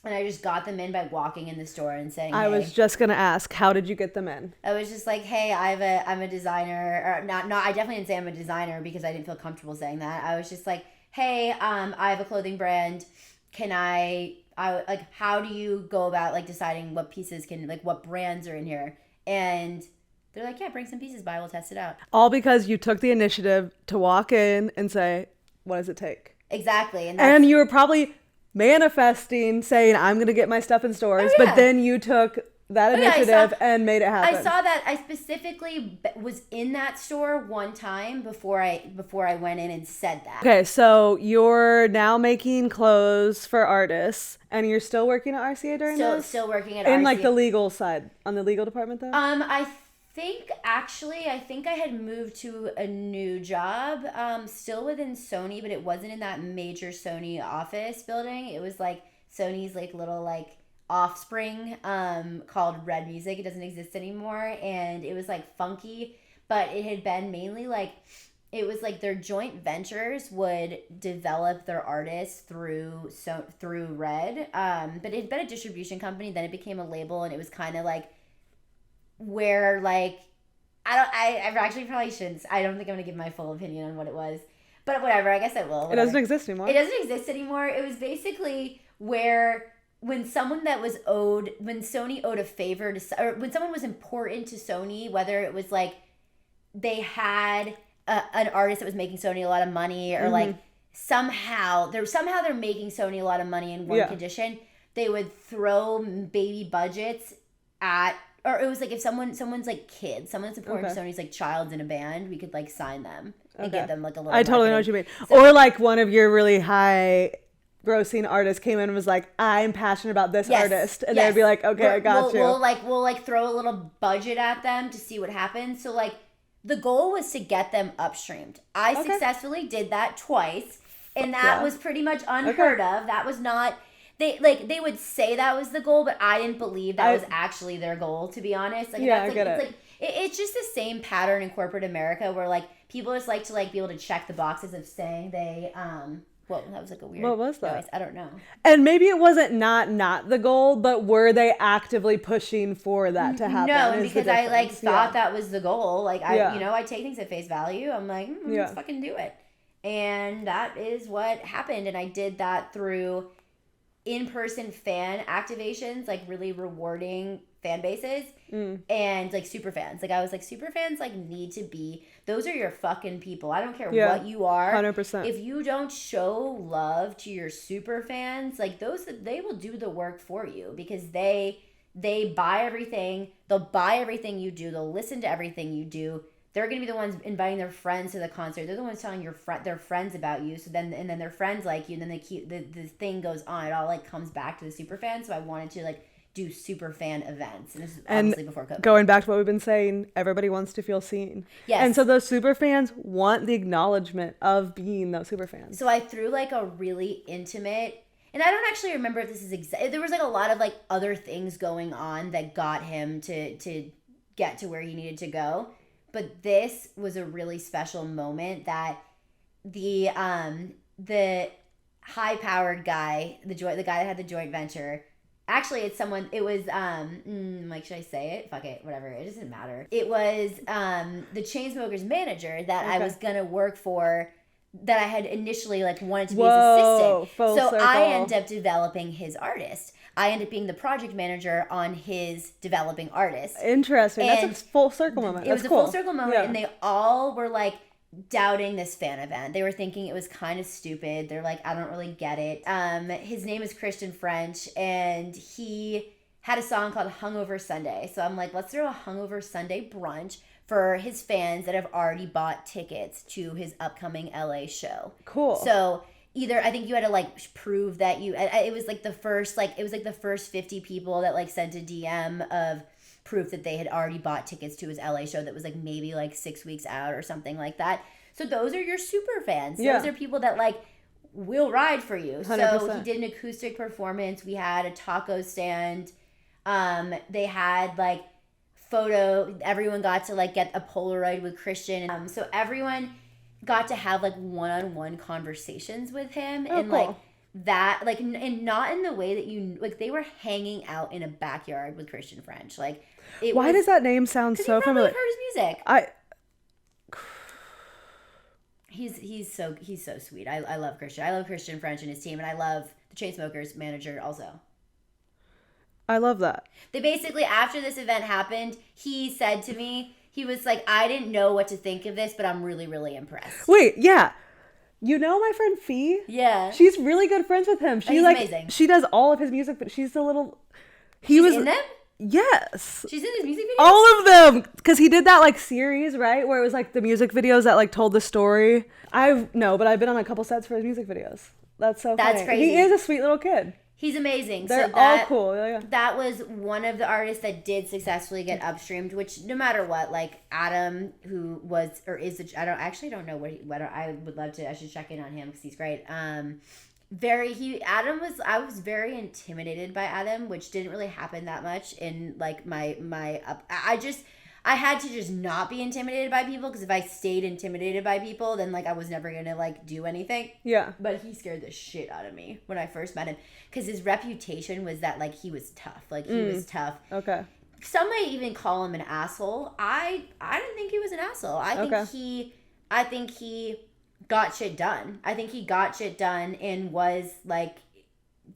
Speaker 2: And I just got them in by walking in the store and saying,
Speaker 1: I was just gonna ask, how did you get them in?
Speaker 2: I was just like, hey, I'm a designer, or not. I definitely didn't say I'm a designer because I didn't feel comfortable saying that. I was just like, hey, I have a clothing brand. Can I how do you go about like deciding what pieces can, like what brands are in here? And they're like, yeah, bring some pieces by, we'll test it out.
Speaker 1: All because you took the initiative to walk in and say, what does it take?
Speaker 2: Exactly.
Speaker 1: And you were probably manifesting, saying, I'm going to get my stuff in stores.
Speaker 2: Oh, yeah.
Speaker 1: But then you took that initiative and made it happen.
Speaker 2: I saw that. I specifically was in that store one time before I went in and said that.
Speaker 1: Okay, so you're now making clothes for artists, and you're still working at RCA during this?
Speaker 2: Still working at RCA.
Speaker 1: In like the legal side, on the legal department though?
Speaker 2: I think I had moved to a new job, still within Sony, but it wasn't in that major Sony office building. It was like Sony's like little like offspring, called Red Music. It doesn't exist anymore, and it was like funky, but it had been mainly like, it was like their joint ventures would develop their artists through Red, but it had been a distribution company. Then it became a label, and it was kind of like where like I actually probably shouldn't. I don't think I'm gonna give my full opinion on what it was, but whatever. I guess I will. Whatever.
Speaker 1: It doesn't exist anymore.
Speaker 2: It doesn't exist anymore. It was basically where when someone that was owed, when Sony owed a favor to, or when someone was important to Sony, whether it was like they had an artist that was making Sony a lot of money, or like somehow they're making Sony a lot of money in one condition, they would throw baby budgets at. Or it was like if someone's like kid, someone that's important to Sony's like child's in a band, we could like sign them and give them like a little.
Speaker 1: I totally know what you mean. So, or like one of your really high grossing artists came in and was like, I'm passionate about this artist, and they'd be like, okay, I got you.
Speaker 2: We'll throw a little budget at them to see what happens. So like the goal was to get them upstreamed. I successfully did that twice, and that was pretty much unheard of. That was not. They would say that was the goal, but I didn't believe that was actually their goal, to be honest. Like,
Speaker 1: I get it.
Speaker 2: It's just the same pattern in corporate America where like people just like to like be able to check the boxes of saying they well, that was like a weird.
Speaker 1: What was that?
Speaker 2: Noise. I don't know.
Speaker 1: And maybe it wasn't not the goal, but were they actively pushing for that to happen?
Speaker 2: No, because I like thought that was the goal. Like I take things at face value. I'm like, let's fucking do it, and that is what happened. And I did that through in-person fan activations, like really rewarding fan bases, and like super fans. Like I was like, super fans like need to be, those are your fucking people. I don't care what you are.
Speaker 1: 100%.
Speaker 2: If you don't show love to your super fans, like those, they will do the work for you, because they buy everything. They'll buy everything you do. They'll listen to everything you do. They're going to be the ones inviting their friends to the concert. They're the ones telling their friends about you. So then, and then their friends like you, and then they keep, the thing goes on. It all like comes back to the super fan. So I wanted to like do super fan events. And this is obviously before COVID.
Speaker 1: Going back to what we've been saying, everybody wants to feel seen.
Speaker 2: Yes.
Speaker 1: And so those super fans want the acknowledgement of being those super fans.
Speaker 2: So I threw like a really intimate, and I don't actually remember if this is there was like a lot of like other things going on that got him to get to where he needed to go. But this was a really special moment that the high-powered guy, the guy that had the joint venture, actually it's someone, it was, like, should I say it? Fuck it, whatever, it doesn't matter. It was the Chainsmokers manager that I was gonna work for, that I had initially like wanted to be his assistant.
Speaker 1: Full circle.
Speaker 2: I ended up developing his artist. I ended up being the project manager on his developing artist.
Speaker 1: Interesting. And that's a full circle moment.
Speaker 2: It was a full circle moment, and they all were like doubting this fan event. They were thinking it was kind of stupid. They're like, I don't really get it. His name is Christian French, and he had a song called Hungover Sunday. So I'm like, let's throw a Hungover Sunday brunch for his fans that have already bought tickets to his upcoming LA show.
Speaker 1: Cool.
Speaker 2: So either, I think you had to like prove that it was like the first 50 people that like sent a DM of proof that they had already bought tickets to his LA show that was like maybe like 6 weeks out or something like that. So those are your super fans. Those are people that like will ride for you. 100%. So he did an acoustic performance. We had a taco stand. They had like everyone got to like get a Polaroid with Christian. So everyone got to have like one-on-one conversations with him, and cool. Like that, like, and not in the way that you like, they were hanging out in a backyard with Christian French. Like,
Speaker 1: why does that name sound so familiar?
Speaker 2: Heard his music. He's so sweet. I love Christian. I love Christian French and his team, and I love the Chainsmokers manager also.
Speaker 1: I love that.
Speaker 2: They basically, after this event happened, he said to me, he was like, I didn't know what to think of this, but I'm really, really impressed.
Speaker 1: Wait, yeah. You know my friend Fee?
Speaker 2: Yeah.
Speaker 1: She's really good friends with him.
Speaker 2: He's amazing.
Speaker 1: She does all of his music, but she's a little...
Speaker 2: She's in them?
Speaker 1: Yes.
Speaker 2: She's in his music videos?
Speaker 1: All of them. Because he did that like series, right? Where it was like the music videos that like told the story. But I've been on a couple sets for his music videos. That's so funny.
Speaker 2: That's crazy.
Speaker 1: He is a sweet little kid.
Speaker 2: He's amazing.
Speaker 1: They're all cool. Yeah.
Speaker 2: That was one of the artists that did successfully get upstreamed, which no matter what, like Adam, who was, or is, I don't know I would love to, I should check in on him because he's great. I was very intimidated by Adam, which didn't really happen that much in like I had to just not be intimidated by people, because if I stayed intimidated by people, then like I was never gonna like do anything.
Speaker 1: Yeah.
Speaker 2: But he scared the shit out of me when I first met him, because his reputation was that like he was tough. Like he was tough.
Speaker 1: Okay.
Speaker 2: Some might even call him an asshole. I didn't think he was an asshole. I think he got shit done. I think he got shit done and was like,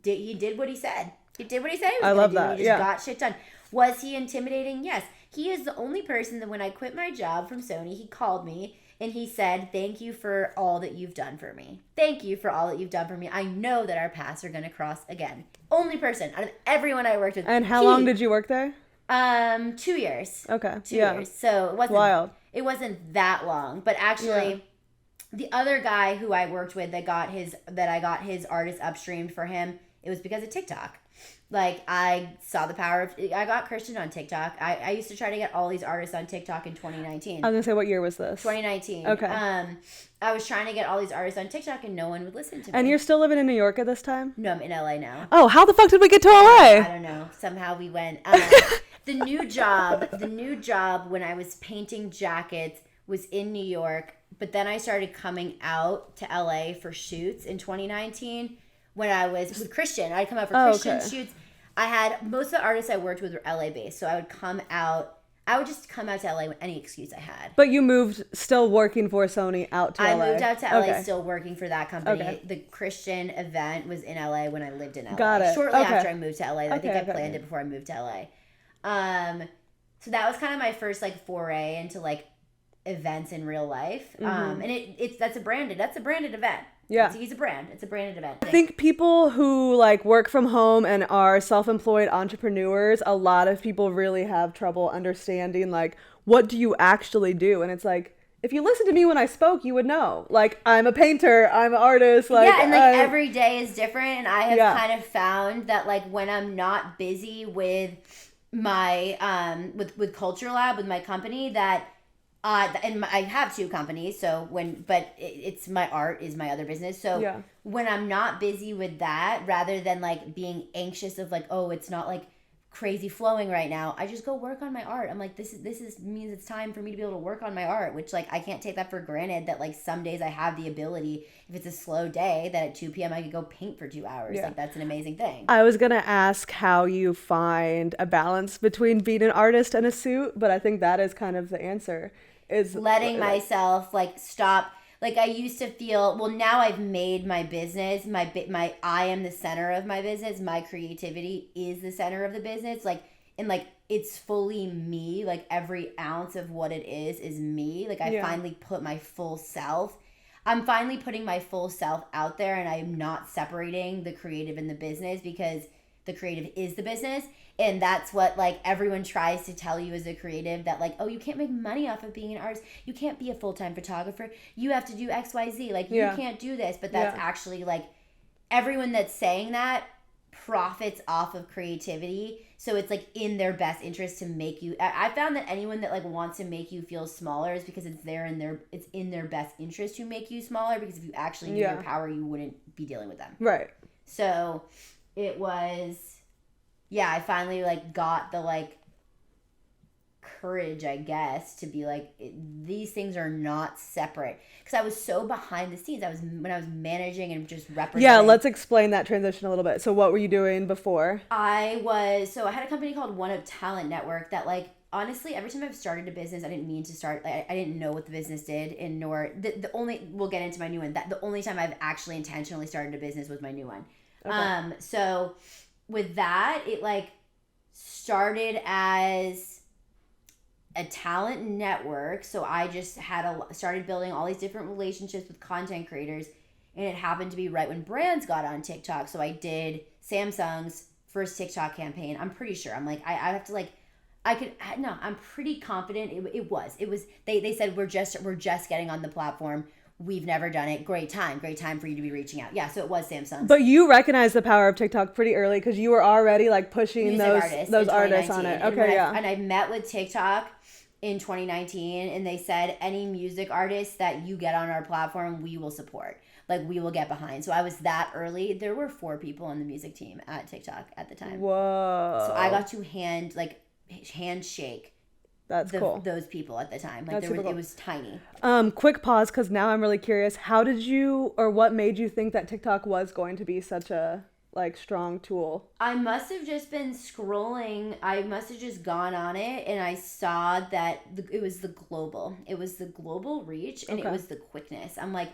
Speaker 2: he did what he said. He did what he said he was
Speaker 1: I
Speaker 2: gonna
Speaker 1: love
Speaker 2: do.
Speaker 1: that.
Speaker 2: And he just got shit done. Was he intimidating? Yes. He is the only person that when I quit my job from Sony, he called me and he said, thank you for all that you've done for me. Thank you for all that you've done for me. I know that our paths are going to cross again. Only person out of everyone I worked with.
Speaker 1: And how long did you work there?
Speaker 2: 2 years.
Speaker 1: Okay.
Speaker 2: 2 years. So it wasn't
Speaker 1: wild.
Speaker 2: It wasn't that long, but actually the other guy who I worked with that I got his artist upstreamed for him, it was because of TikTok. Like, I saw the power of... I got Christian on TikTok. I used to try to get all these artists on TikTok in 2019.
Speaker 1: I was going to say, what year was this?
Speaker 2: 2019.
Speaker 1: Okay.
Speaker 2: I was trying to get all these artists on TikTok, and no one would listen to me.
Speaker 1: And you're still living in New York at this time?
Speaker 2: No, I'm in LA now.
Speaker 1: Oh, how the fuck did we get to LA?
Speaker 2: I don't know. Somehow we went... The new job when I was painting jackets was in New York, but then I started coming out to LA for shoots in 2019 when I was with Christian. I'd come out for Christian shoots. I had, most of the artists I worked with were LA based, so I would just come out to LA with any excuse I had.
Speaker 1: But you moved, still working for Sony, out to LA.
Speaker 2: I moved out to LA, still working for that company. Okay. The Christian event was in LA when I lived in LA.
Speaker 1: Got it.
Speaker 2: Shortly after I moved to LA. I think I planned it before I moved to LA. So that was kind of my first like foray into like events in real life. And that's a branded event.
Speaker 1: Yeah.
Speaker 2: He's a brand. It's a branded event.
Speaker 1: I think people who like work from home and are self-employed entrepreneurs, a lot of people really have trouble understanding like, what do you actually do? And it's like, if you listen to me when I spoke, you would know. Like, I'm a painter, I'm an artist. Like,
Speaker 2: yeah, and like every day is different. And I have kind of found that like when I'm not busy with my with Culture Lab, with my company, that and I have two companies, but it's my art is my other business. So when I'm not busy with that, rather than like being anxious of like, oh, it's not like crazy flowing right now, I just go work on my art. I'm like, this means it's time for me to be able to work on my art, which like I can't take that for granted, that like some days I have the ability, if it's a slow day, that at 2 p.m. I could go paint for 2 hours. Like that's an amazing thing. I
Speaker 1: was gonna ask how you find a balance between being an artist and a suit, but I think that is kind of the answer. Is
Speaker 2: letting myself like stop. Like I used to feel, well, now I've made my business, I am the center of my business. My creativity is the center of the business. Like, and like, it's fully me. Like every ounce of what it is me. Like I finally put my full self. I'm finally putting my full self out there, and I'm not separating the creative and the business, because the creative is the business. And that's what like everyone tries to tell you as a creative, that like, oh, you can't make money off of being an artist. You can't be a full-time photographer. You have to do XYZ. Like you can't do this. But that's actually like everyone that's saying that profits off of creativity. So it's like in their best interest to make you. I found that anyone that like wants to make you feel smaller is because it's in their best interest to make you smaller, because if you actually knew your power, you wouldn't be dealing with them. Right. So it was... Yeah, I finally like got the like courage, I guess, to be like, these things are not separate. Because I was so behind the scenes. When I was managing and just representing. Yeah,
Speaker 1: let's explain that transition a little bit. So what were you doing before?
Speaker 2: I had a company called One Up Talent Network that like honestly, every time I've started a business, I didn't mean to start. I didn't know what the business did, and nor the only. We'll get into my new one. That the only time I've actually intentionally started a business was my new one. Okay. So with that, it like started as a talent network. So I just started building all these different relationships with content creators, and it happened to be right when brands got on TikTok. So I did Samsung's first TikTok campaign. I'm pretty sure. I'm like, I have to like. I'm pretty confident it was. They said we're just getting on the platform. We've never done it. Great time for you to be reaching out. Yeah, so it was Samsung.
Speaker 1: But you recognized the power of TikTok pretty early because you were already like pushing those artists on it. Okay, yeah.
Speaker 2: And I met with TikTok in 2019, and they said any music artists that you get on our platform, we will support. Like, we will get behind. So I was that early. There were 4 people on the music team at TikTok at the time.
Speaker 1: Whoa.
Speaker 2: So I got to handshake
Speaker 1: cool.
Speaker 2: Those people at the time. Like, it was tiny.
Speaker 1: Quick pause, because now I'm really curious. How did you, or what made you think that TikTok was going to be such a like strong tool?
Speaker 2: I must have just been scrolling. I must have just gone on it, and I saw that it was the global reach, and it was the quickness. I'm like,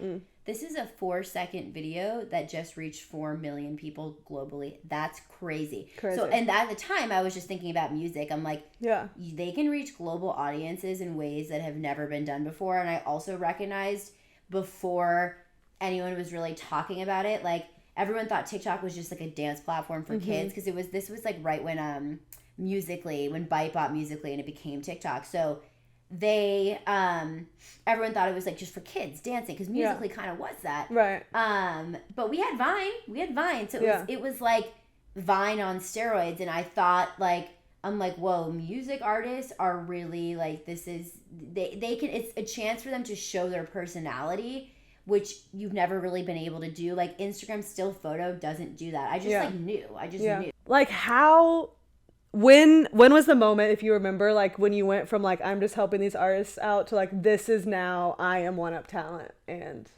Speaker 2: this is a 4-second video that just reached 4 million people globally. That's crazy. So, and at the time, I was just thinking about music. I'm like, yeah, they can reach global audiences in ways that have never been done before. And I also recognized before anyone was really talking about it, like, everyone thought TikTok was just like a dance platform for kids, because this was like right when when Byte bought Musical.ly and it became TikTok. So they everyone thought it was like just for kids dancing, because Musical.ly kind of was that.
Speaker 1: Right.
Speaker 2: But we had Vine. So it was like Vine on steroids, and I thought like, I'm like, whoa, music artists are really like, they can, it's a chance for them to show their personality, which you've never really been able to do. Like, Instagram still photo doesn't do that. I just knew.
Speaker 1: Like, how, when was the moment, if you remember, like when you went from like, I'm just helping these artists out to like, this is now I am one up talent? And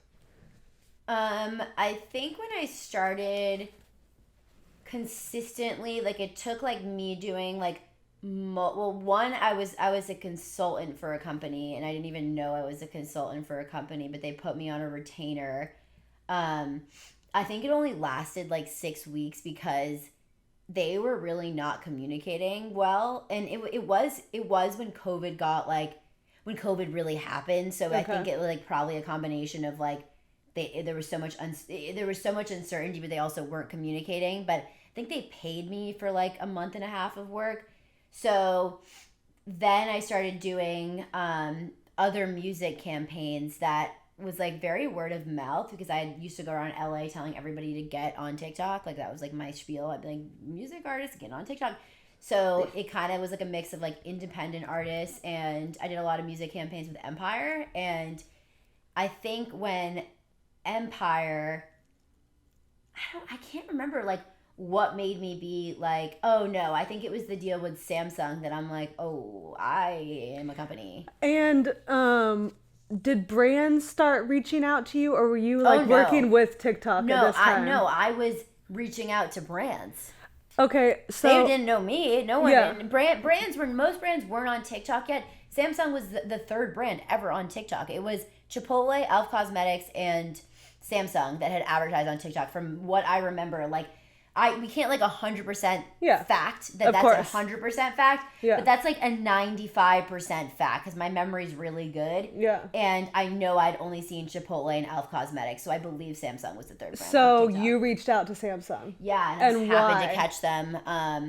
Speaker 2: I think when I started consistently, like, it took like me doing like, I was a consultant for a company, and I didn't even know I was a consultant for a company, but they put me on a retainer. I think it only lasted like 6 weeks because they were really not communicating well, and it was when COVID really happened. So I think it was like probably a combination of like there was so much uncertainty, but they also weren't communicating. But I think they paid me for like a month and a half of work. So then I started doing other music campaigns that was like very word of mouth, because I used to go around LA telling everybody to get on TikTok. Like, that was like my spiel. I'd be like, music artists, get on TikTok. So it kind of was like a mix of like independent artists, and I did a lot of music campaigns with Empire. And I think when Empire, I can't remember like what made me be like, oh no, I think it was the deal with Samsung that I'm like, oh, I am a company.
Speaker 1: And did brands start reaching out to you, or were you like working with TikTok at this time?
Speaker 2: I was reaching out to brands.
Speaker 1: Okay, so
Speaker 2: they didn't know me. No one. Yeah. Most brands weren't on TikTok yet. Samsung was the third brand ever on TikTok. It was Chipotle, Elf Cosmetics, and Samsung that had advertised on TikTok. From what I remember, like, we can't like 100% fact that's 100% fact, but that's like a 95% fact, because my memory is really good. Yeah. And I know I'd only seen Chipotle and Elf Cosmetics, so I believe Samsung was the third brand.
Speaker 1: So you reached out to Samsung.
Speaker 2: Yeah, and I just happened to catch them.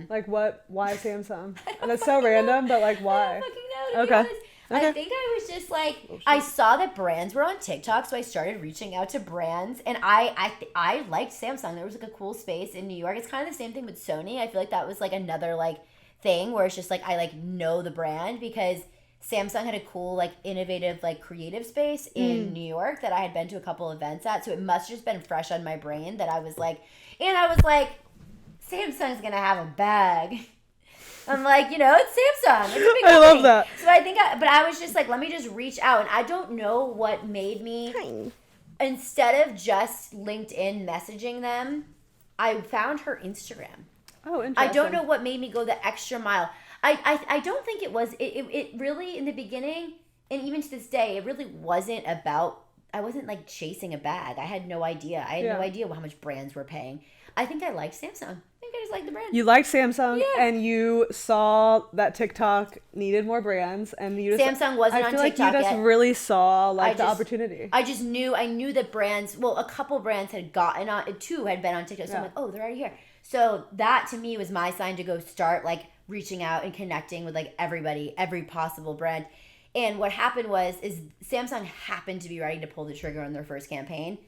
Speaker 1: Like, what? Why Samsung? That's so random, but like, why?
Speaker 2: I don't fucking know. Okay. I think I was just like, I saw that brands were on TikTok, so I started reaching out to brands, and I liked Samsung. There was like a cool space in New York. It's kind of the same thing with Sony. I feel like that was like another like thing where it's just like I like know the brand, because Samsung had a cool like innovative like creative space in New York that I had been to a couple events at. So it must have just been fresh on my brain that I was like, Samsung's gonna have a bag. I'm like, it's Samsung. It's a big company.
Speaker 1: I love that.
Speaker 2: So I was just like, let me just reach out. And I don't know what made me, instead of just LinkedIn messaging them, I found her Instagram.
Speaker 1: Oh, interesting.
Speaker 2: I don't know what made me go the extra mile. I don't think it was. It really, in the beginning, and even to this day, it really wasn't about, I wasn't like chasing a bag. I had no idea. I had no idea how much brands were paying. I think I liked Samsung. I think I just liked the brand.
Speaker 1: You liked Samsung, and you saw that TikTok needed more brands, and you just,
Speaker 2: Samsung wasn't on TikTok
Speaker 1: I feel like you just really saw like the opportunity.
Speaker 2: I knew that brands, well, a couple brands had gotten on, two had been on TikTok, so I'm like, oh, they're already here. So that to me was my sign to go start like reaching out and connecting with like everybody, every possible brand. And what happened is Samsung happened to be ready to pull the trigger on their first campaign.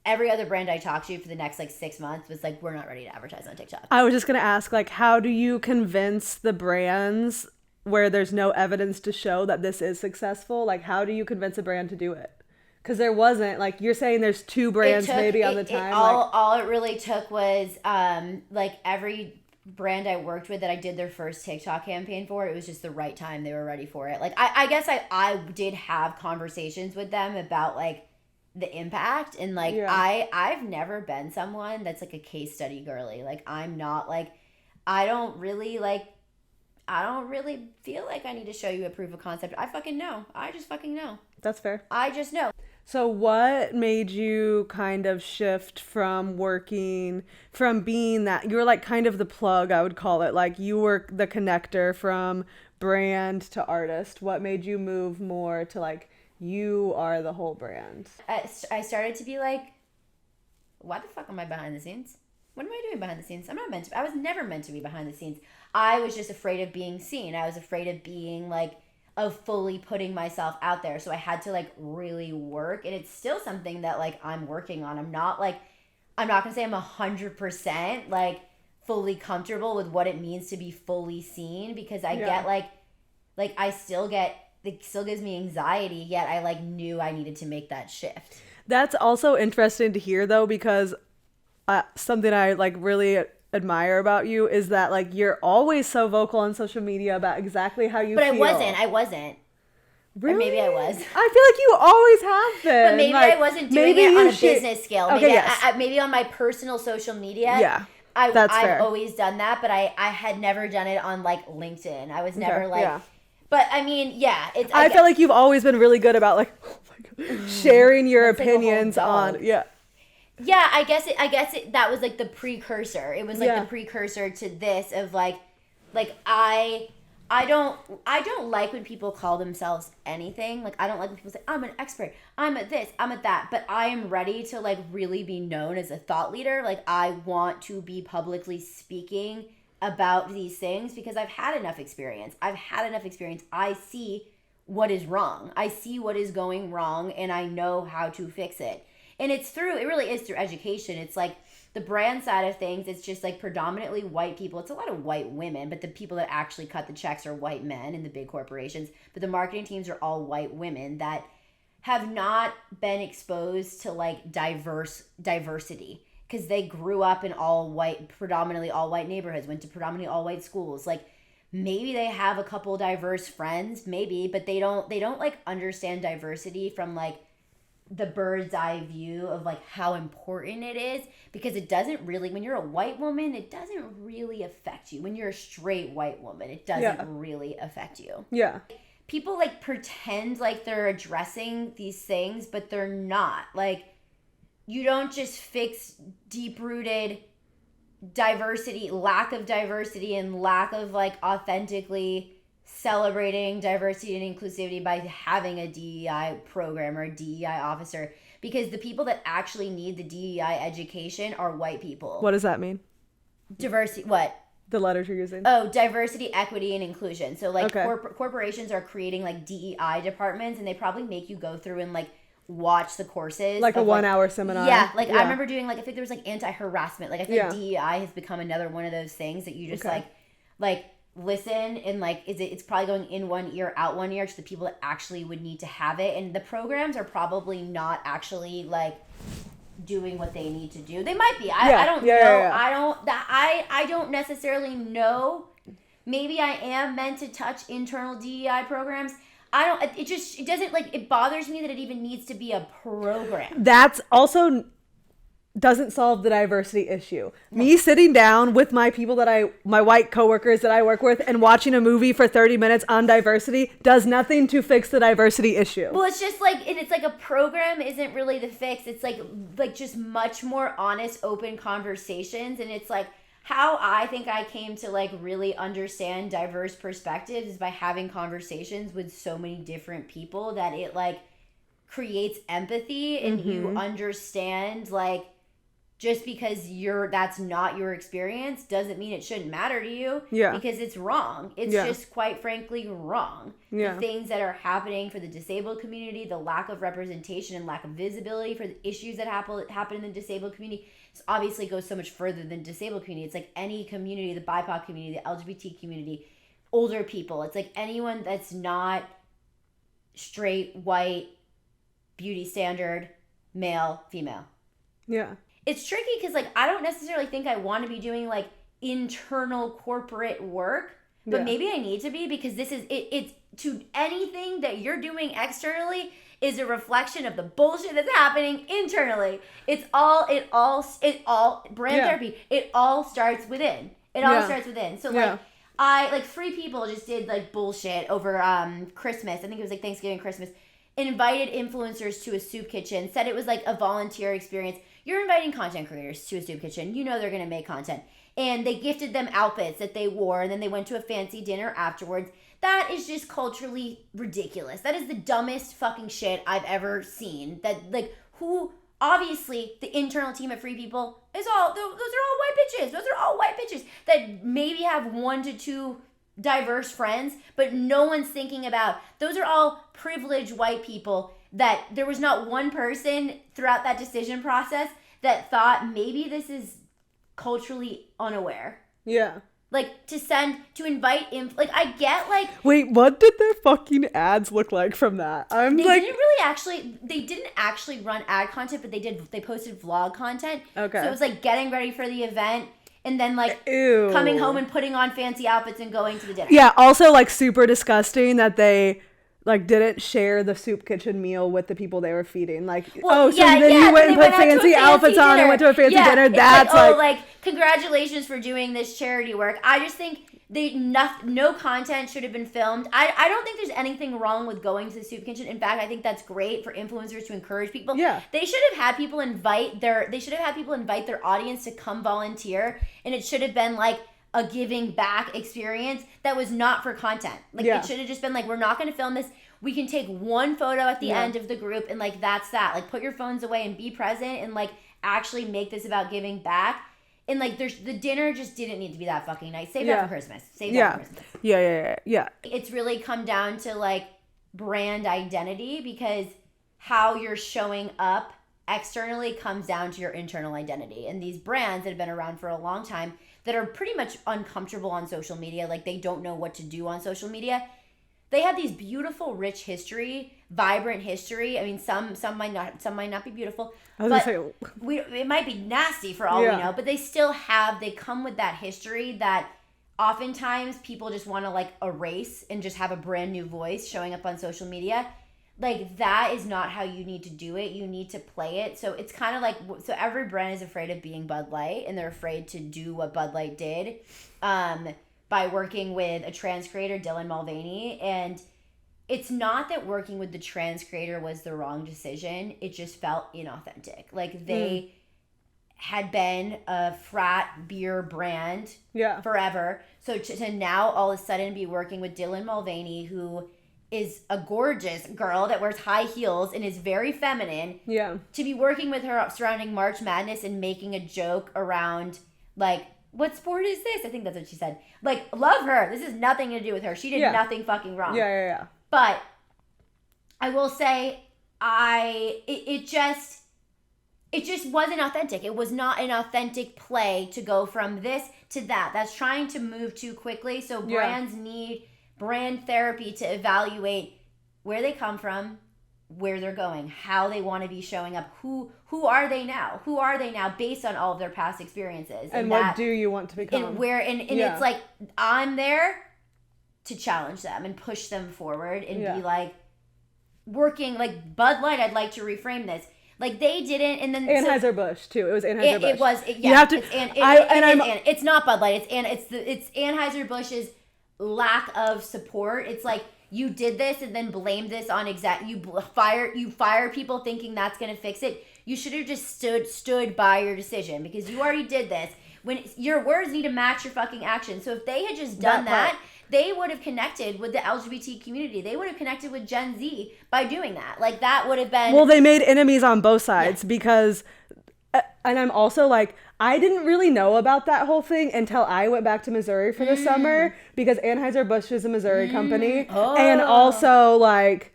Speaker 2: Every other brand I talked to for the next like 6 months was like, we're not ready to advertise on TikTok.
Speaker 1: I was just going to ask, like, how do you convince the brands where there's no evidence to show that this is successful? Like, how do you convince a brand to do it? Because there wasn't, like, you're saying there's 2 brands maybe on the time.
Speaker 2: All it really took was like every brand I worked with that I did their first TikTok campaign for, it was just the right time. They were ready for it. Like, I guess I did have conversations with them about like the impact, and like I've never been someone that's like a case study girly. Like, I'm not like, I don't really feel like I need to show you a proof of concept. I fucking know. I just fucking know.
Speaker 1: That's fair.
Speaker 2: I just know.
Speaker 1: So what made you kind of shift from being that, you were like kind of the plug, I would call it, like you were the connector from brand to artist. What made you move more to like, you are the whole brand?
Speaker 2: I started to be like, why the fuck am I behind the scenes? What am I doing behind the scenes? I was never meant to be behind the scenes. I was just afraid of being seen. I was afraid of being like, of fully putting myself out there. So I had to like really work, and it's still something that like I'm working on. I'm not gonna say I'm 100% like fully comfortable with what it means to be fully seen, because I get like I still get, it still gives me anxiety, yet I like knew I needed to make that shift.
Speaker 1: That's also interesting to hear though, because something I like really admire about you is that like you're always so vocal on social media about exactly how you feel.
Speaker 2: But I wasn't.
Speaker 1: Really?
Speaker 2: Or maybe I was.
Speaker 1: I feel like you always have been.
Speaker 2: But maybe
Speaker 1: like,
Speaker 2: I wasn't doing it on a business scale. Maybe,
Speaker 1: okay, yes.
Speaker 2: Maybe on my personal social media.
Speaker 1: Yeah,
Speaker 2: I've
Speaker 1: fair.
Speaker 2: always done that, but I had never done it on like LinkedIn. I was never like...
Speaker 1: Yeah.
Speaker 2: But I mean, yeah.
Speaker 1: I feel like you've always been really good about like, oh my God, sharing your opinions on... Yeah.
Speaker 2: Yeah, I guess it that was like the precursor. It was like the precursor to this of like I don't like when people call themselves anything. Like, I don't like when people say, I'm an expert, I'm at this, I'm at that. But I am ready to like really be known as a thought leader. Like, I want to be publicly speaking about these things because I've had enough experience. I see what is wrong. I see what is going wrong, and I know how to fix it. And it really is through education. It's like the brand side of things, it's just like predominantly white people. It's a lot of white women, but the people that actually cut the checks are white men in the big corporations. But the marketing teams are all white women that have not been exposed to like diversity because they grew up in predominantly all white neighborhoods, went to predominantly all white schools. Like, maybe they have a couple diverse friends, maybe, but they don't like understand diversity from like the bird's eye view of like how important it is, because it doesn't really, when you're a white woman, it doesn't really affect you. When you're a straight white woman, it doesn't really affect you.
Speaker 1: Yeah.
Speaker 2: People like pretend like they're addressing these things, but they're not. Like, you don't just fix deep-rooted diversity, lack of diversity, and lack of like authentically celebrating diversity and inclusivity by having a DEI program or a DEI officer, because the people that actually need the DEI education are white people.
Speaker 1: What does that mean?
Speaker 2: Diversity, what?
Speaker 1: The letters you're using.
Speaker 2: Oh, diversity, equity, and inclusion. So like corporations are creating like DEI departments, and they probably make you go through and like watch the courses. Like a
Speaker 1: 1-hour seminar.
Speaker 2: Yeah, like I remember doing like, I think there was like anti-harassment. Like, I think DEI has become another one of those things that you just like listen, and like it's probably going in one ear, out one ear to the people that actually would need to have it. And the programs are probably not actually like doing what they need to do. They might be. I don't know. Yeah. I don't necessarily know. Maybe I am meant to touch internal DEI programs. It doesn't like, it bothers me that it even needs to be a program.
Speaker 1: That's also doesn't solve the diversity issue. Me sitting down with my people my white coworkers that I work with and watching a movie for 30 minutes on diversity does nothing to fix the diversity issue.
Speaker 2: Well, it's just like, and it's like a program isn't really the fix. It's like just much more honest, open conversations. And it's like how I think I came to like really understand diverse perspectives is by having conversations with so many different people that it like creates empathy and you understand like, just because that's not your experience doesn't mean it shouldn't matter to you.
Speaker 1: Yeah.
Speaker 2: Because it's wrong. It's just quite frankly wrong.
Speaker 1: Yeah.
Speaker 2: The things that are happening for the disabled community, the lack of representation and lack of visibility for the issues that happen in the disabled community, obviously goes so much further than disabled community. It's like any community, the BIPOC community, the LGBT community, older people. It's like anyone that's not straight, white, beauty standard, male, female.
Speaker 1: Yeah.
Speaker 2: It's tricky because, like, I don't necessarily think I want to be doing, like, internal corporate work, but maybe I need to be because this is, it's to anything that you're doing externally is a reflection of the bullshit that's happening internally. It's all brand therapy. It all starts within. It all starts within. So, like, 3 people just did, like, bullshit over Christmas. I think it was, like, Thanksgiving, Christmas. Invited influencers to a soup kitchen, said it was, like, a volunteer experience. You're inviting content creators to a soup kitchen. You know they're going to make content. And they gifted them outfits that they wore, and then they went to a fancy dinner afterwards. That is just culturally ridiculous. That is the dumbest fucking shit I've ever seen. That, like, who, obviously, the internal team at Free People those are all white bitches. Those are all white bitches that maybe have 1 to 2 diverse friends, but no one's thinking about, those are all privileged white people that there was not one person throughout that decision process that thought maybe this is culturally unaware.
Speaker 1: Yeah.
Speaker 2: Like, to invite like, I get, like...
Speaker 1: Wait, what did their fucking ads look like from that?
Speaker 2: They didn't actually run ad content, but they posted vlog content. Okay. So it was, like, getting ready for the event, and then, like, coming home and putting on fancy outfits and going to the dinner.
Speaker 1: Yeah, also, like, super disgusting that they... like, didn't share the soup kitchen meal with the people they were feeding. Like, you went and put fancy outfits on and went to a fancy dinner. That's
Speaker 2: like, congratulations for doing this charity work. I just think no content should have been filmed. I don't think there's anything wrong with going to the soup kitchen. In fact, I think that's great for influencers to encourage people.
Speaker 1: Yeah.
Speaker 2: They should have had people invite their audience to come volunteer, and it should have been like a giving back experience that was not for content. Like, it should have just been like, we're not going to film this. We can take one photo at the end of the group, and like, that's that. Like, put your phones away and be present and like actually make this about giving back. And like, the dinner just didn't need to be that fucking nice. Save that for Christmas. Save that for Christmas.
Speaker 1: Yeah.
Speaker 2: It's really come down to like brand identity, because how you're showing up externally comes down to your internal identity. And these brands that have been around for a long time that are pretty much uncomfortable on social media, like they don't know what to do on social media. They have these beautiful, rich history, vibrant history. I mean, some might not be beautiful, but it might be nasty for all we know. But they come with that history that oftentimes people just want to like erase and just have a brand new voice showing up on social media. Like, that is not how you need to do it. You need to play it. So it's kind of like, so every brand is afraid of being Bud Light, and they're afraid to do what Bud Light did by working with a trans creator, Dylan Mulvaney. And it's not that working with the trans creator was the wrong decision. It just felt inauthentic. Like, they had been a frat beer brand forever. So to now all of a sudden be working with Dylan Mulvaney, who is a gorgeous girl that wears high heels and is very feminine. Yeah. To be working with her surrounding March Madness and making a joke around, like, what sport is this? I think that's what she said. Like, love her. This has nothing to do with her. She did nothing fucking wrong. Yeah. But I will say, it just wasn't authentic. It was not an authentic play to go from this to that. That's trying to move too quickly. So brands need brand therapy to evaluate where they come from, where they're going, how they want to be showing up, who are they now? Who are they now based on all of their past experiences?
Speaker 1: And what do you want to become?
Speaker 2: And it's like, I'm there to challenge them and push them forward and be like, working, like Bud Light, I'd like to reframe this. Like they didn't, and then
Speaker 1: Anheuser-Busch too. It was Anheuser-Busch.
Speaker 2: It was.
Speaker 1: You have to.
Speaker 2: It's not Bud Light. It's Anheuser-Busch's lack of support. It's like you did this and then blamed this on you fire people thinking that's gonna fix it. You should have just stood by your decision because you already did this. When your words need to match your fucking actions. So if they had just done that, they would have connected with the LGBT community. They would have connected with Gen Z by doing that. Like that would have been.
Speaker 1: Well, they made enemies on both sides because, and I'm also like, I didn't really know about that whole thing until I went back to Missouri for the summer because Anheuser-Busch is a Missouri company. Oh. And also like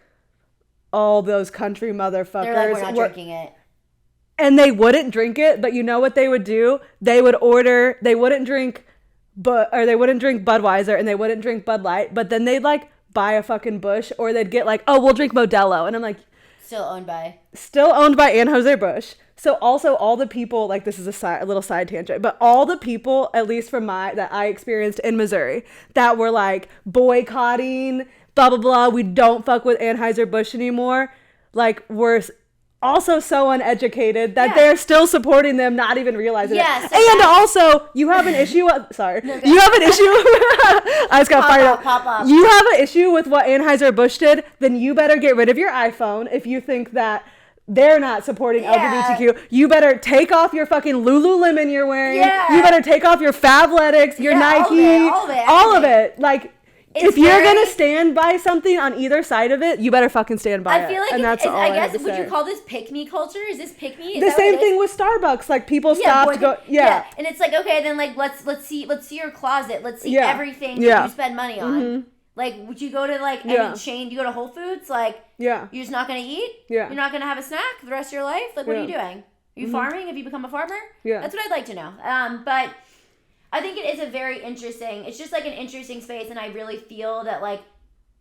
Speaker 1: all those country motherfuckers.
Speaker 2: They're like, we're not drinking it.
Speaker 1: And they wouldn't drink it, but you know what they would do? They wouldn't drink Budweiser and they wouldn't drink Bud Light, but then they'd like buy a fucking Busch or they'd get like, oh, we'll drink Modelo. And I'm like,
Speaker 2: Still owned by
Speaker 1: Anheuser-Busch. So also all the people, like this is a little side tangent, but all the people, at least that I experienced in Missouri, that were like boycotting, blah, blah, blah, we don't fuck with Anheuser-Busch anymore, like were also so uneducated that they're still supporting them, not even realizing it. And also, you have an issue with, you have an issue, I just got fired up.
Speaker 2: Pop up.
Speaker 1: You have an issue with what Anheuser-Busch did, then you better get rid of your iPhone if you think that they're not supporting LGBTQ. You better take off your fucking Lululemon you're wearing. Yeah. You better take off your Fabletics, your Nike, all of it. Like, if you're going to stand by something on either side of it, you better fucking stand by it.
Speaker 2: I feel like,
Speaker 1: and that's all I guess,
Speaker 2: would you call this pick-me culture? Is this pick-me?
Speaker 1: The same thing with Starbucks. Like, people stop to go,
Speaker 2: And it's like, okay, then, like, let's see your closet. Let's see everything that you spend money on. Mm-hmm. Like, would you go to, like, any chain? You go to Whole Foods? Like, you're just not going to eat? Yeah. You're not going to have a snack the rest of your life? Like, what are you doing? Are you farming? Have you become a farmer? Yeah. That's what I'd like to know. But I think it is a very interesting, it's just like an interesting space, and I really feel that like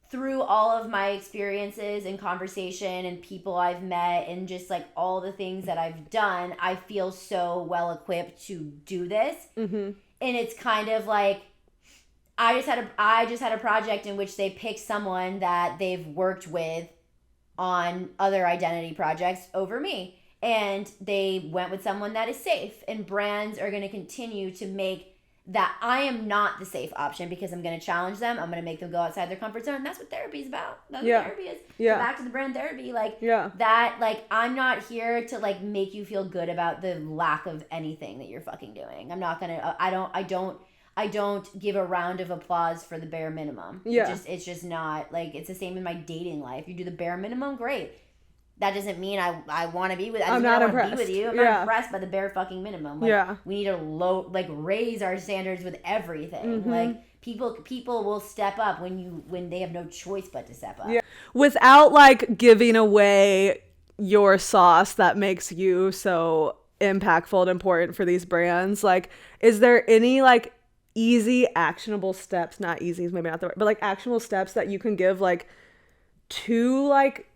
Speaker 2: through all of my experiences and conversation and people I've met and just like all the things that I've done, I feel so well equipped to do this. Mm-hmm. And it's kind of like, I just had a project in which they picked someone that they've worked with on other identity projects over me. And they went with someone that is safe, and brands are going to continue to make that I am not the safe option because I'm going to challenge them. I'm going to make them go outside their comfort zone. And that's what therapy is about. That's what therapy is. Yeah. So back to the brand therapy. Like, that, like, I'm not here to, like, make you feel good about the lack of anything that you're fucking doing. I'm not going to, I don't give a round of applause for the bare minimum. Yeah. It's just not, like, it's the same in my dating life. You do the bare minimum, great. That doesn't mean I want to be with. I'm not impressed. Be with you. I'm not impressed by the bare fucking minimum. Like, we need to raise our standards with everything. Mm-hmm. Like people will step up when they have no choice but to step up. Yeah.
Speaker 1: Without like giving away your sauce that makes you so impactful and important for these brands. Like, is there any like easy actionable steps? Not easy is maybe not the word, but like actionable steps that you can give like to like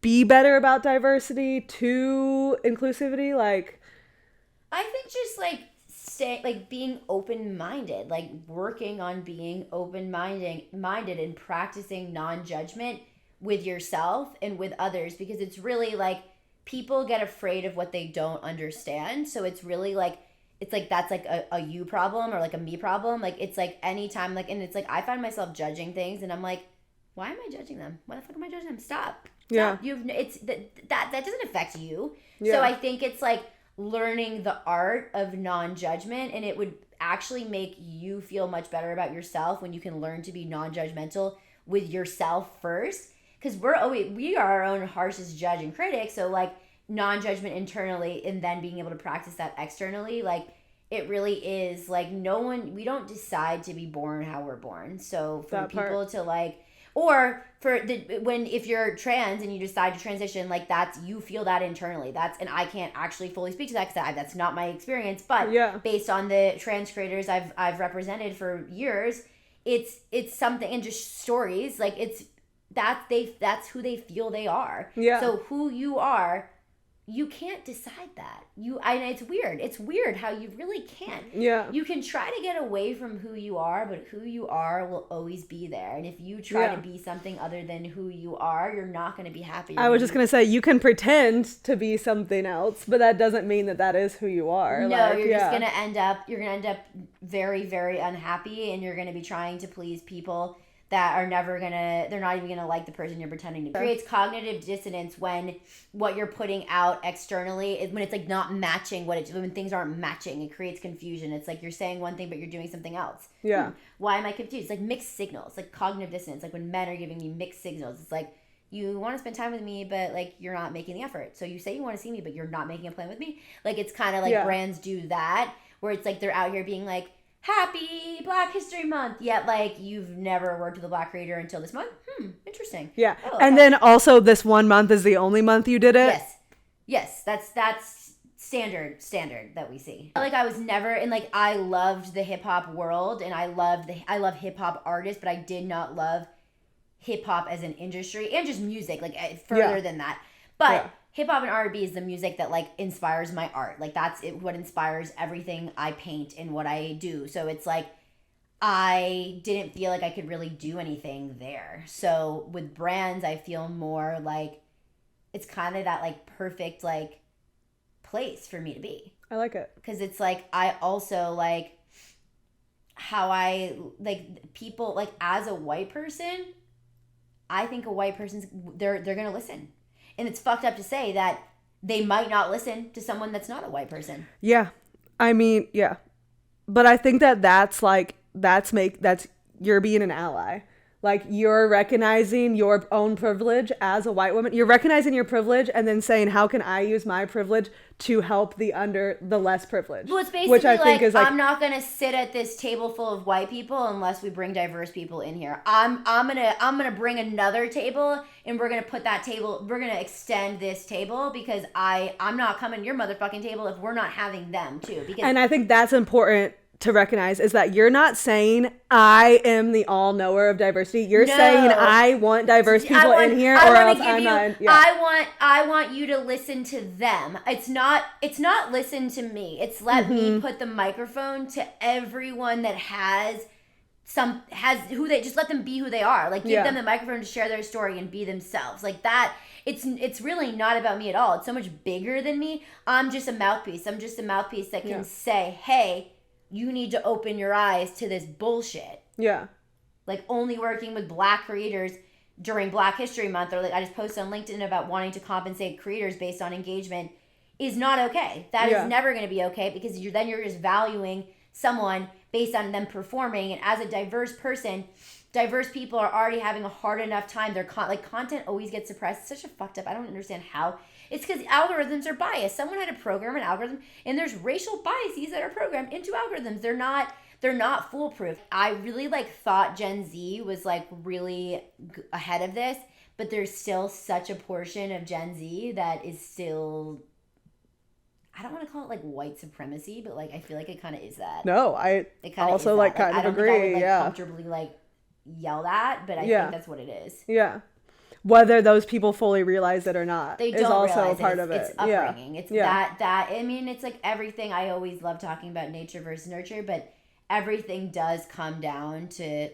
Speaker 1: be better about diversity, to inclusivity? Like,
Speaker 2: I think just like being open-minded, like working on being open-minded and practicing non-judgment with yourself and with others, because it's really like people get afraid of what they don't understand. So it's really like, it's like that's like a you problem or like a me problem. Like, it's like anytime, like, and it's like I find myself judging things and I'm like, why am I judging them? Why the fuck am I judging them? Stop. Yeah. That doesn't affect you. Yeah. So I think it's like learning the art of non-judgment, and it would actually make you feel much better about yourself when you can learn to be non-judgmental with yourself first. Because we are our own harshest judge and critic. So like non-judgment internally and then being able to practice that externally, like it really is like we don't decide to be born how we're born. So for people to like, or if you're trans and you decide to transition, like you feel that internally. And I can't actually fully speak to that because that's not my experience. But based on the trans creators I've represented for years, it's something, and just stories, like that's who they feel they are. Yeah. So who you are, you can't decide that. And it's weird. It's weird how you really can't.
Speaker 1: Yeah.
Speaker 2: You can try to get away from who you are, but who you are will always be there. And if you try to be something other than who you are, you're not going to be happy.
Speaker 1: I was just going to say, you can pretend to be something else, but that doesn't mean that is who you are.
Speaker 2: No, you're just going to end up very, very unhappy, and you're going to be trying to please people that are they're not even gonna like the person you're pretending to be. It creates cognitive dissonance when what you're putting out externally is when it's like not matching when things aren't matching. It creates confusion. It's like you're saying one thing but you're doing something else.
Speaker 1: Yeah.
Speaker 2: Why am I confused? It's like mixed signals, like cognitive dissonance. Like when men are giving me mixed signals, it's like, you want to spend time with me, but like you're not making the effort. So you say you want to see me, but you're not making a plan with me. Like it's kind of like brands do that, where it's like they're out here being like, happy Black History Month, yet like you've never worked with a Black creator until this month. Interesting.
Speaker 1: Yeah.
Speaker 2: Oh, okay.
Speaker 1: And then also this 1 month is the only month you did it.
Speaker 2: Yes, that's standard that we see. Like I was never, and like I loved the hip hop world, and I love hip hop artists, but I did not love hip hop as an industry and just music like further than that. But hip hop and R&B is the music that like inspires my art. Like that's what inspires everything I paint and what I do. So it's like I didn't feel like I could really do anything there. So with brands, I feel more like it's kind of that like perfect like place for me to be.
Speaker 1: I like it.
Speaker 2: Because it's like I also like how I like people like as a white person, I think a white person's they're going to listen. And it's fucked up to say that they might not listen to someone that's not a white person.
Speaker 1: Yeah. I mean, yeah. But I think that's you're being an ally. Like you're recognizing your own privilege as a white woman. You're recognizing your privilege and then saying, how can I use my privilege to help the less privileged?
Speaker 2: Well, it's basically
Speaker 1: which I think is like,
Speaker 2: I'm not going to sit at this table full of white people unless we bring diverse people in here. I'm going to bring another table, and we're going to extend this table because I'm not coming to your motherfucking table if we're not having them too.
Speaker 1: And I think that's important to recognize, is that you're not saying I am the all knower of diversity. You're saying I want diverse people in here, or else I'm not. Yeah.
Speaker 2: I want you to listen to them. It's not listen to me. It's let me put the microphone to everyone that has who they just let them be who they are. Like give them the microphone to share their story and be themselves. Like that. It's really not about me at all. It's so much bigger than me. I'm just a mouthpiece. I'm just a mouthpiece that can say, hey, you need to open your eyes to this bullshit.
Speaker 1: Yeah.
Speaker 2: Like only working with Black creators during Black History Month, or like I just posted on LinkedIn about wanting to compensate creators based on engagement is not okay. That is never going to be okay, because you're just valuing someone based on them performing. And as a diverse person, diverse people are already having a hard enough time. Their content always gets suppressed. It's such a fucked up. I don't understand how. It's because algorithms are biased. Someone had to program an algorithm, and there's racial biases that are programmed into algorithms. They're not foolproof. I really thought Gen Z was really ahead of this, but there's still such a portion of Gen Z that is still, I don't want to call it white supremacy, but I feel like it kind of is that.
Speaker 1: No, I also kind of agree.
Speaker 2: I would, comfortably yell at, but I think that's what it is.
Speaker 1: Yeah. Whether those people fully realize it or not is also a part of it.
Speaker 2: It's upbringing. It's that. I mean, it's everything. I always love talking about nature versus nurture, but everything does come down to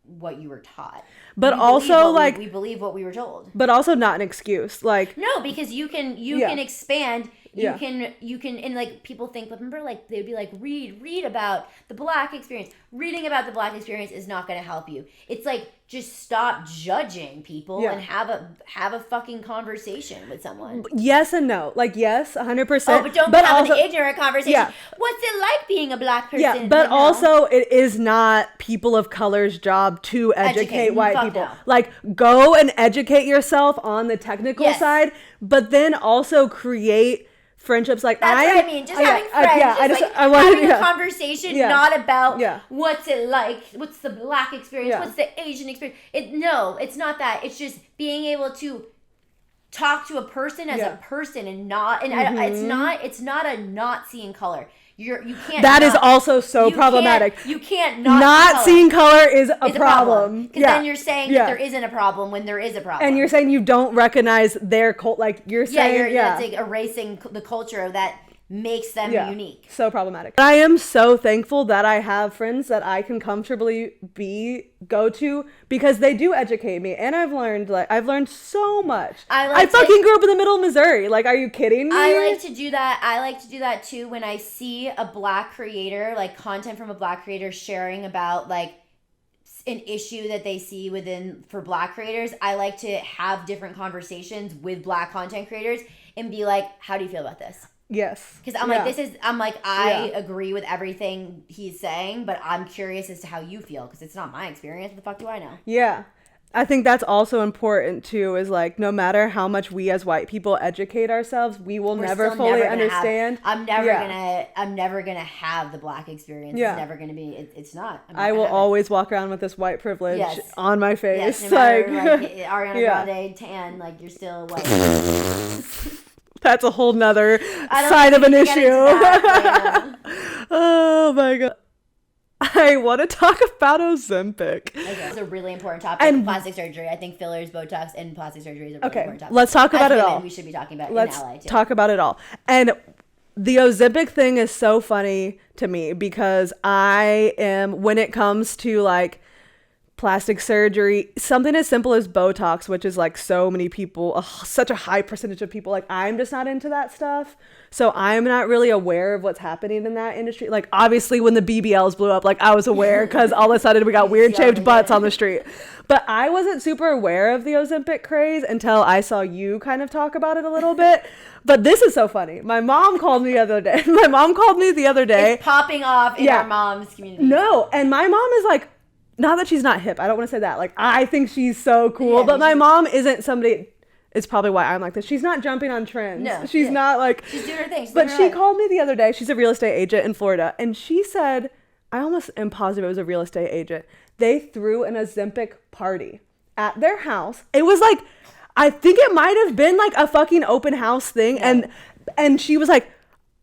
Speaker 2: what you were taught.
Speaker 1: But also
Speaker 2: we believe what we were told.
Speaker 1: But also not an excuse.
Speaker 2: No, because you can expand. You can and people think, remember they'd be read about the Black experience. Reading about the Black experience is not going to help you. It's just stop judging people and have a fucking conversation with someone.
Speaker 1: Yes and no. Yes, 100%.
Speaker 2: Oh, but don't have an ignorant conversation. Yeah. What's it like being a Black person?
Speaker 1: Yeah, but also it is not people of color's job to educate white people. No. Go and educate yourself on the technical side, but then also create friendships.
Speaker 2: That's what I mean. Just having friends. Having a conversation, not about what's it like, what's the Black experience, what's the Asian experience. It's not that. It's just being able to talk to a person as a person and not. And it's not a not seeing color. You can't.
Speaker 1: That is also so problematic.
Speaker 2: You can't
Speaker 1: not seeing color is a problem.
Speaker 2: Because then you're saying that there isn't a problem when there is a problem.
Speaker 1: And you're saying you don't recognize their cult. Like you're saying,
Speaker 2: that's like erasing the culture that makes them unique.
Speaker 1: So problematic. I am so thankful that I have friends that I can comfortably go to because they do educate me, and I've learned so much. I fucking grew up in the middle of Missouri. Like, are you kidding me?
Speaker 2: I like to do that. I like to do that too when I see a Black creator, like content from a Black creator sharing about like an issue that they see for Black creators. I like to have different conversations with Black content creators and be like, how do you feel about this?
Speaker 1: Yes.
Speaker 2: Because I agree with everything he's saying, but I'm curious as to how you feel because it's not my experience. What the fuck do I know?
Speaker 1: Yeah. I think that's also important too, is like, no matter how much we as white people educate ourselves, we're never fully understand.
Speaker 2: I'm never gonna have the Black experience. Yeah. It's never gonna be, it's not.
Speaker 1: I will always walk around with this white privilege on my face.
Speaker 2: Yes, no matter, like Ariana Grande tan, like you're still white.
Speaker 1: That's a whole nother side of an issue. Oh my God. I want to talk about Ozempic.
Speaker 2: Okay, it's a really important topic. And plastic surgery. I think fillers, Botox, and plastic surgery is a really important topic.
Speaker 1: Let's talk about it all.
Speaker 2: We should be talking about
Speaker 1: Let's
Speaker 2: in LA too.
Speaker 1: Talk about it all. And the Ozempic thing is so funny to me because when it comes to like plastic surgery, something as simple as Botox, which is like so many people, such a high percentage of people, like I'm just not into that stuff. So I'm not really aware of what's happening in that industry. Like obviously when the BBLs blew up, like I was aware because all of a sudden we got weird shaped butts on the street. But I wasn't super aware of the Ozempic craze until I saw you kind of talk about it a little bit. But this is so funny. My mom called me the other day. It's
Speaker 2: popping off in our mom's community.
Speaker 1: No, and my mom is like, not that she's not hip. I don't want to say that. Like, I think she's so cool. But my mom isn't somebody... It's probably why I'm like this. She's not jumping on trends. No. She's not like...
Speaker 2: She's doing her thing.
Speaker 1: But she called me the other day. She's a real estate agent in Florida. And she said... I almost am positive it was a real estate agent. They threw an Ozempic party at their house. It was like... I think it might have been like a fucking open house thing. Yeah. And she was like...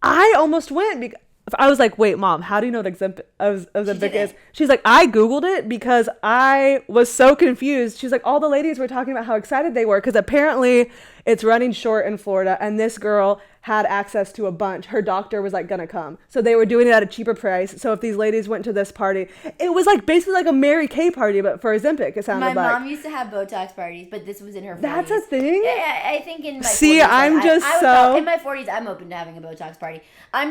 Speaker 1: I almost went because... I was like, wait, Mom, how do you know what Ozempic is? She's like, I Googled it because I was so confused. She's like, all the ladies were talking about how excited they were because apparently it's running short in Florida and this girl had access to a bunch. Her doctor was like gonna come. So they were doing it at a cheaper price. So if these ladies went to this party, it was like basically like a Mary Kay party, but for Ozempic, it sounded like.
Speaker 2: My mom used to have Botox parties, but this was in her 40s.
Speaker 1: That's a thing?
Speaker 2: Yeah, I think in my 40s.
Speaker 1: See, I'm just
Speaker 2: in my 40s, I'm open to having a Botox party. I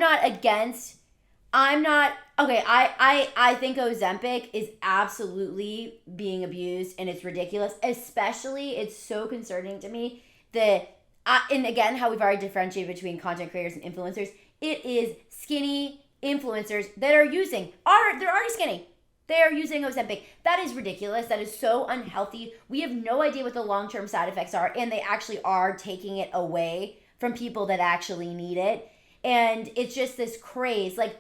Speaker 2: think Ozempic is absolutely being abused and it's ridiculous. Especially, it's so concerning to me that, and again, how we've already differentiated between content creators and influencers. It is skinny influencers that they're already skinny. They are using Ozempic. That is ridiculous. That is so unhealthy. We have no idea what the long-term side effects are, and they actually are taking it away from people that actually need it. And it's just this craze, like,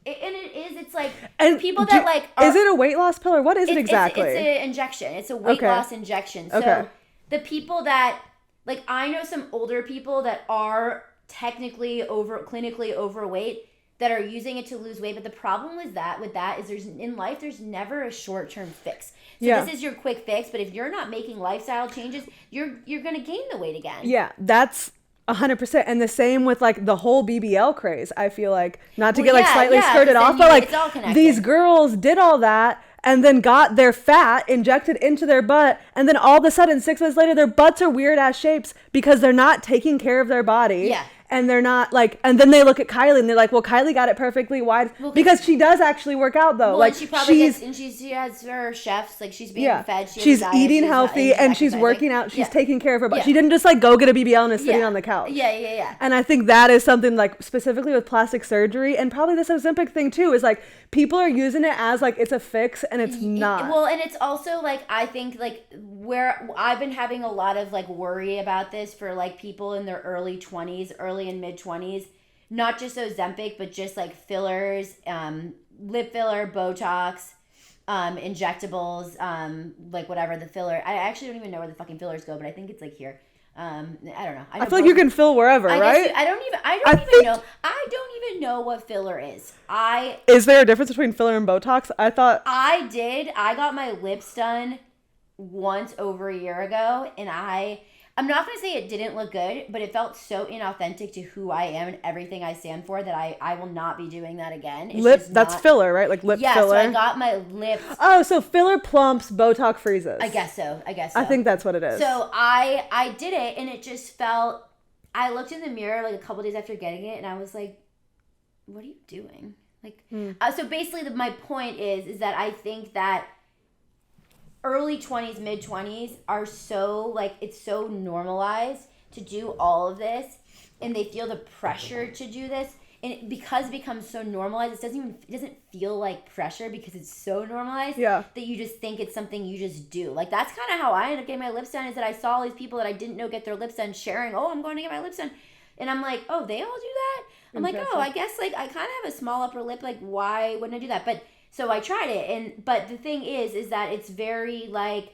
Speaker 2: it's like, and people that like...
Speaker 1: is it a weight loss pill or what is it exactly?
Speaker 2: It's an injection. It's a weight loss injection. So the people that, like, I know some older people that are technically clinically overweight that are using it to lose weight. But the problem with that is there's never a short-term fix. So this is your quick fix. But if you're not making lifestyle changes, you're going to gain the weight again.
Speaker 1: Yeah, that's 100%. And the same with like the whole BBL craze. I feel like, not to get like slightly skirted off, but like these girls did all that and then got their fat injected into their butt. And then all of a sudden, 6 months later, their butts are weird ass shapes because they're not taking care of their body. Yeah. And they're not like, and then they look at Kylie and they're like, well, Kylie got it perfectly wide because she does actually work out though.
Speaker 2: Well,
Speaker 1: like
Speaker 2: she probably she has her chefs, like she's being fed.
Speaker 1: She's eating healthy and she's working out. She's taking care of her, but she didn't just like go get a BBL and is sitting on the couch.
Speaker 2: Yeah.
Speaker 1: And I think that is something like specifically with plastic surgery and probably this Ozempic thing too, is like people are using it as like it's a fix and it's not.
Speaker 2: Well, and it's also like, I think like where I've been having a lot of like worry about this for like people in their early and mid 20s, not just Ozempic, but just like fillers, lip filler, Botox, injectables, like whatever the filler. I actually don't even know where the fucking fillers go, but I think it's like here. I don't know.
Speaker 1: I feel like you can fill wherever, right?
Speaker 2: I don't even know what filler is.
Speaker 1: Is there a difference between filler and Botox? I thought
Speaker 2: I got my lips done once over a year ago, and I'm not going to say it didn't look good, but it felt so inauthentic to who I am and everything I stand for that I will not be doing that again.
Speaker 1: That's filler, right? Like lip filler.
Speaker 2: Yeah, so I got my lips.
Speaker 1: Oh, so filler plumps, Botox freezes.
Speaker 2: I guess so.
Speaker 1: I think that's what it is.
Speaker 2: So I did it, and it just felt, I looked in the mirror like a couple days after getting it, and I was like, what are you doing? Like, so basically my point is that I think that early 20s, mid 20s are so, like, it's so normalized to do all of this, and they feel the pressure to do this, and because it becomes so normalized, it doesn't feel like pressure because it's so normalized that you just think it's something you just do. Like, that's kind of how I ended up getting my lips done, is that I saw all these people that I didn't know get their lips done sharing, oh, I'm going to get my lips done, and I'm like, oh, they all do that? I'm like, oh, I guess, like, I kind of have a small upper lip, like, why wouldn't I do that? But so I tried it, but the thing is that it's very, like,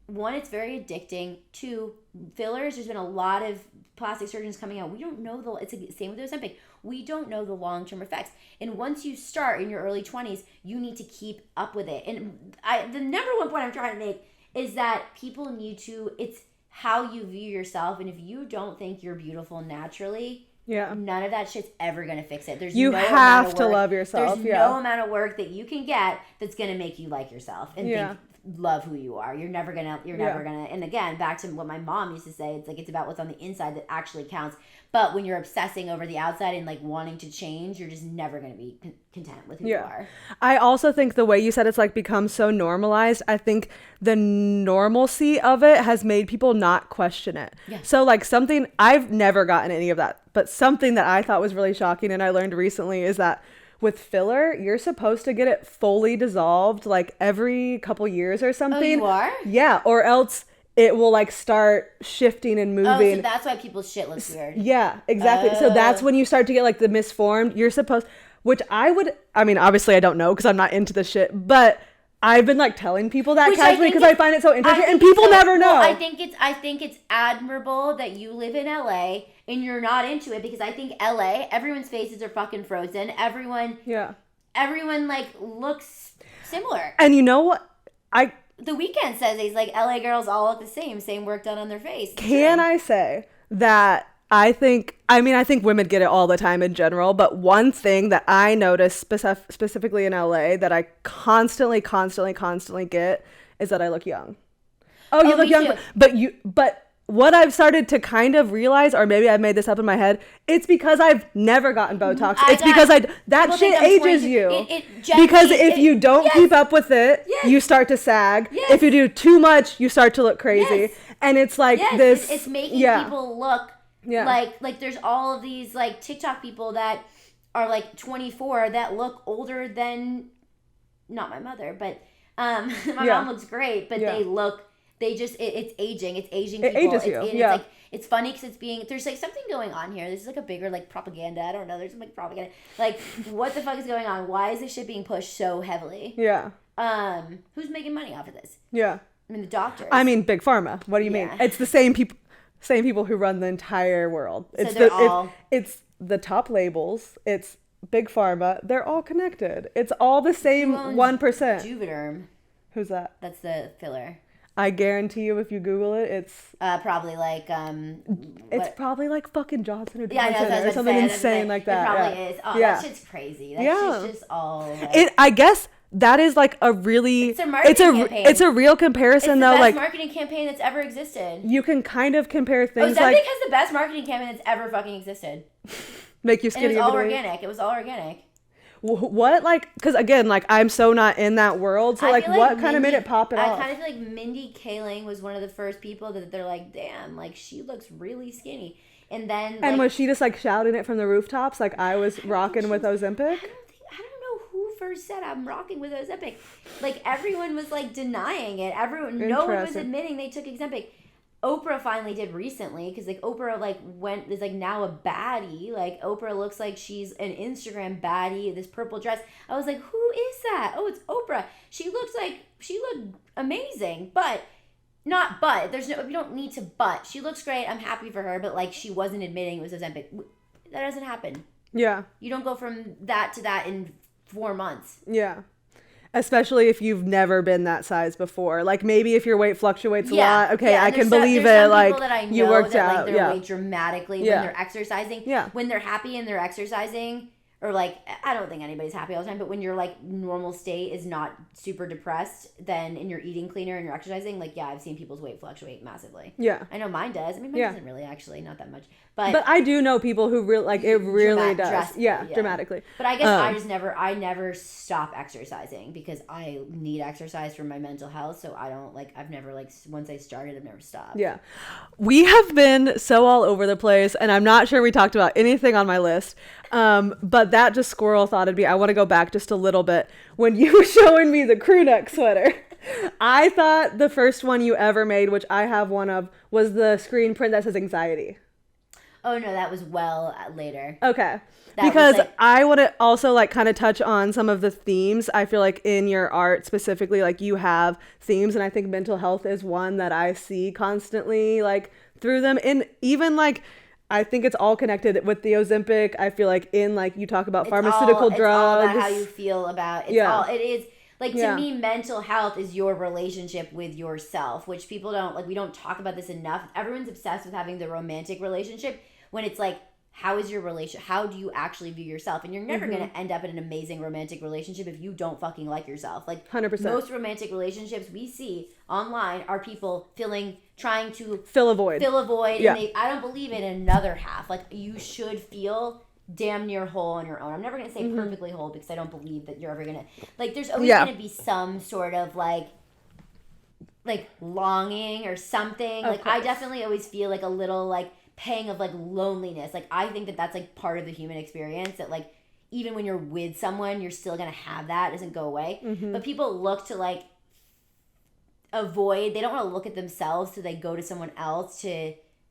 Speaker 2: one, it's very addicting. Two, fillers, there's been a lot of plastic surgeons coming out. We don't know it's the same with Ozempic. We don't know the long-term effects. And once you start in your early 20s, you need to keep up with it. And the number one point I'm trying to make is that people need to, it's how you view yourself. And if you don't think you're beautiful naturally, none of that shit's ever going to fix it.
Speaker 1: You have to love yourself.
Speaker 2: There's no amount of work that you can get that's going to make you like yourself and love who you are. You're never gonna, and again, back to what my mom used to say, it's like, it's about what's on the inside that actually counts. But when you're obsessing over the outside and, like, wanting to change, you're just never going to be content with who you are.
Speaker 1: I also think the way you said it's, like, become so normalized, I think the normalcy of it has made people not question it. Yeah. So, like, something, I've never gotten any of that, but something that I thought was really shocking and I learned recently is that with filler, you're supposed to get it fully dissolved, like, every couple years or something. Oh,
Speaker 2: you are?
Speaker 1: Yeah, or else it will, like, start shifting and moving.
Speaker 2: Oh, so that's why people's shit looks weird.
Speaker 1: Yeah, exactly. So that's when you start to get, like, the misformed. You're supposed, which I mean, obviously I don't know because I'm not into the shit, but I've been, like, telling people that casually because I find it so interesting, and people never know.
Speaker 2: Well, I think it's admirable that you live in LA and you're not into it, because I think LA, everyone's faces are fucking frozen. Everyone, like, looks similar.
Speaker 1: And you know what?
Speaker 2: The Weeknd says he's like, LA girls all look the same work done on their face.
Speaker 1: Can I say that I think women get it all the time in general, but one thing that I notice specifically in LA that I constantly get is that I look young. Oh, you look young, but what I've started to kind of realize, or maybe I've made this up in my head, it's because I've never gotten Botox. That shit ages you. Because if you don't keep up with it, you start to sag. If you do too much, you start to look crazy. And it's like this.
Speaker 2: It's making people look like there's all of these, like, TikTok people that are, like, 24 that look older than, not my mother, but my mom looks great, but they look. It's aging. It's aging people.
Speaker 1: It ages you.
Speaker 2: It's like, it's funny because there's, like, something going on here. This is, like, a bigger, like, propaganda. I don't know. There's some, like, propaganda. Like, what the fuck is going on? Why is this shit being pushed so heavily?
Speaker 1: Yeah.
Speaker 2: Who's making money off of this?
Speaker 1: Yeah.
Speaker 2: I mean, the doctors.
Speaker 1: I mean, Big Pharma. What do you mean? It's the same people who run the entire world.
Speaker 2: It's
Speaker 1: it's the top labels. It's Big Pharma. They're all connected. It's all the same 1%.
Speaker 2: Juvederm.
Speaker 1: Who's that?
Speaker 2: That's the filler.
Speaker 1: I guarantee you, if you Google it, it's
Speaker 2: probably like
Speaker 1: it's probably like fucking Johnson & Johnson or something insane like that.
Speaker 2: It probably is. Oh, that shit's crazy. That shit's just all. Like,
Speaker 1: I guess that is like a really.
Speaker 2: It's a marketing campaign.
Speaker 1: It's a real comparison, though.
Speaker 2: It's the best
Speaker 1: like
Speaker 2: marketing campaign that's ever existed.
Speaker 1: You can kind of compare things.
Speaker 2: Ozempic has the best marketing campaign that's ever fucking existed.
Speaker 1: Make you skinny.
Speaker 2: And it was all organic. It was all organic.
Speaker 1: What, like, because again, like, I'm so not in that world, so like what kind of made it pop it off?
Speaker 2: I kind of feel like Mindy Kaling was one of the first people that they're like, damn, like, she looks really skinny. And then, like,
Speaker 1: and was she just like shouting it from the rooftops like I was rocking with Ozempic?
Speaker 2: I don't know who first said I'm rocking with Ozempic. Like, everyone was, like, denying it. No one was admitting they took Ozempic. Oprah finally did recently, because, like, Oprah, like, is, like, now a baddie. Like, Oprah looks like she's an Instagram baddie, this purple dress. I was like, who is that? Oh, it's Oprah. She looked amazing, but not but. There's no, we don't need to but. She looks great. I'm happy for her, but like she wasn't admitting it was Ozempic. That doesn't happen.
Speaker 1: Yeah.
Speaker 2: You don't go from that to that in 4 months.
Speaker 1: Yeah. Especially if you've never been that size before. Like maybe if your weight fluctuates a lot, okay, I can believe it. Like
Speaker 2: that I know
Speaker 1: you worked
Speaker 2: that,
Speaker 1: out.
Speaker 2: Like, their weight dramatically when they're exercising.
Speaker 1: Yeah.
Speaker 2: When they're happy and they're exercising, or like, I don't think anybody's happy all the time, but when your like normal state is not super depressed, then and you're eating cleaner and you're exercising, like, yeah, I've seen people's weight fluctuate massively.
Speaker 1: Yeah.
Speaker 2: I know mine does. I mean, mine doesn't really, actually, not that much. But
Speaker 1: I do know people who really, like, it really does. Dramatically.
Speaker 2: But I guess I never stop exercising because I need exercise for my mental health. So I don't, like, I've never, like, once I started, I've never stopped.
Speaker 1: Yeah. We have been so all over the place, and I'm not sure we talked about anything on my list. But that just squirrel thoughted me. I want to go back just a little bit. When you were showing me the crew neck sweater, I thought the first one you ever made, which I have one of, was the screen print that says anxiety.
Speaker 2: Oh, no, that was well later.
Speaker 1: Okay. Because I want to also like kind of touch on some of the themes. I feel like in your art specifically, like you have themes, and I think mental health is one that I see constantly like through them. And even like, I think it's all connected with the Ozempic. I feel like in like you talk about pharmaceutical drugs. It's all
Speaker 2: about how you feel about it is like to me, mental health is your relationship with yourself, which people don't like. We don't talk about this enough. Everyone's obsessed with having the romantic relationship when it's like, how is your relationship? How do you actually view yourself? And you're never going to end up in an amazing romantic relationship if you don't fucking like yourself. Like
Speaker 1: 100%.
Speaker 2: Most romantic relationships we see online are people trying to
Speaker 1: fill a void.
Speaker 2: Yeah. And I don't believe in another half. Like you should feel damn near whole on your own. I'm never going to say perfectly whole because I don't believe that you're ever going to, like, there's always going to be some sort of like longing or something. Like I definitely always feel like a little like pang of like loneliness. Like I think that that's like part of the human experience, that like even when you're with someone you're still gonna have that. It doesn't go away. But people look to like avoid, they don't want to look at themselves, so they go to someone else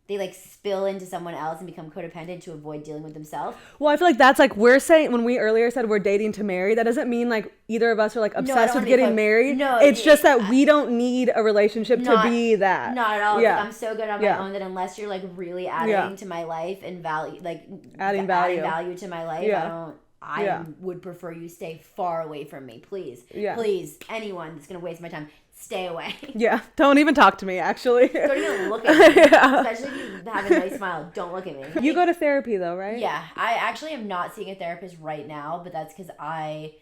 Speaker 2: they like spill into someone else and become codependent to avoid dealing with themselves.
Speaker 1: Well, I feel like that's like we're saying when we earlier said we're dating to marry, that doesn't mean like either of us are like obsessed with getting married. No, it's just that we don't need a relationship to be that.
Speaker 2: Not at all. Yeah. Like, I'm so good on my own that unless you're like really adding to my life and value, like adding value to my life, I would prefer you stay far away from me. Please. Please. Anyone that's going to waste my time, stay away.
Speaker 1: Yeah. Don't even talk to me, actually.
Speaker 2: Don't even look at me. Especially if you have a nice smile. Don't look at me.
Speaker 1: You go to therapy though, right?
Speaker 2: Yeah. I actually am not seeing a therapist right now, but that's because I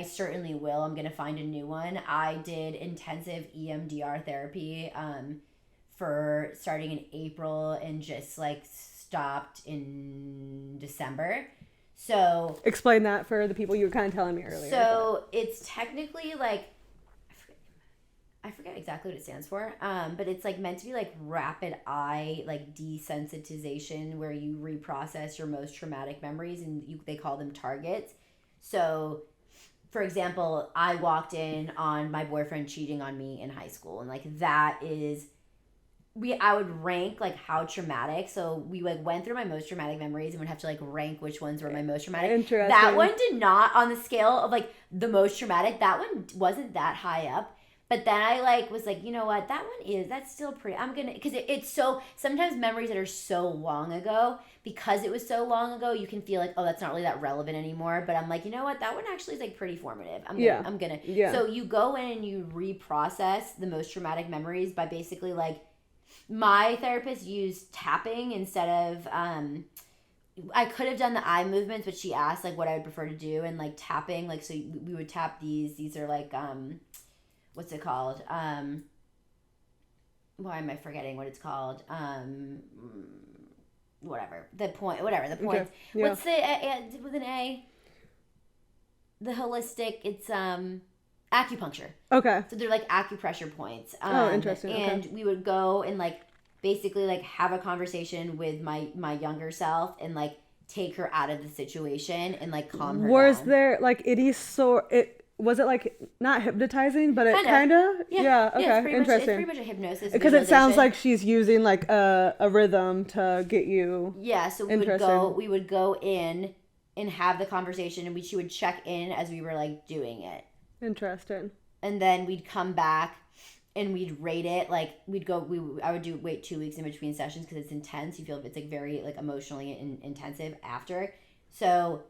Speaker 2: certainly will. I'm going to find a new one. I did intensive EMDR therapy for starting in April and just like stopped in December. So
Speaker 1: explain that for the people you were kind of telling me earlier.
Speaker 2: So it's technically like, I forget exactly what it stands for, but it's like meant to be like rapid eye like desensitization, where you reprocess your most traumatic memories, and they call them targets. So for example, I walked in on my boyfriend cheating on me in high school, and like that is, I would rank like how traumatic. So we like went through my most traumatic memories and would have to like rank which ones were my most traumatic.
Speaker 1: Interesting.
Speaker 2: That one did not, on the scale of like the most traumatic, that one wasn't that high up. But then I like was like, you know what, that's still pretty, I'm gonna, because it's so, sometimes memories that are so long ago, because it was so long ago, you can feel like, oh, that's not really that relevant anymore. But I'm like, you know what, that one actually is like pretty formative. I'm gonna. So you go in and you reprocess the most traumatic memories by basically like, my therapist used tapping instead of, I could have done the eye movements, but she asked like what I would prefer to do, and like tapping, like, so we would tap these are like, what's it called? Why am I forgetting what it's called? Whatever. The point. Okay. Yeah. What's the, with an A? The holistic, it's, acupuncture.
Speaker 1: Okay.
Speaker 2: So they're like acupressure points.
Speaker 1: Interesting.
Speaker 2: And we would go and like basically like have a conversation with my younger self and like take her out of the situation and like calm her down.
Speaker 1: Was there like was it like not hypnotizing, but it kind of? Yeah. Okay.
Speaker 2: Yeah,
Speaker 1: Interesting.
Speaker 2: It's pretty much a hypnosis.
Speaker 1: Because it sounds like she's using like a rhythm to get you.
Speaker 2: Yeah. So we would go in and have the conversation, and she would check in as we were like doing it.
Speaker 1: Interesting.
Speaker 2: And then we'd come back and we'd rate it. Like I would wait 2 weeks in between sessions because it's intense. You feel it's like very like emotionally intensive after. So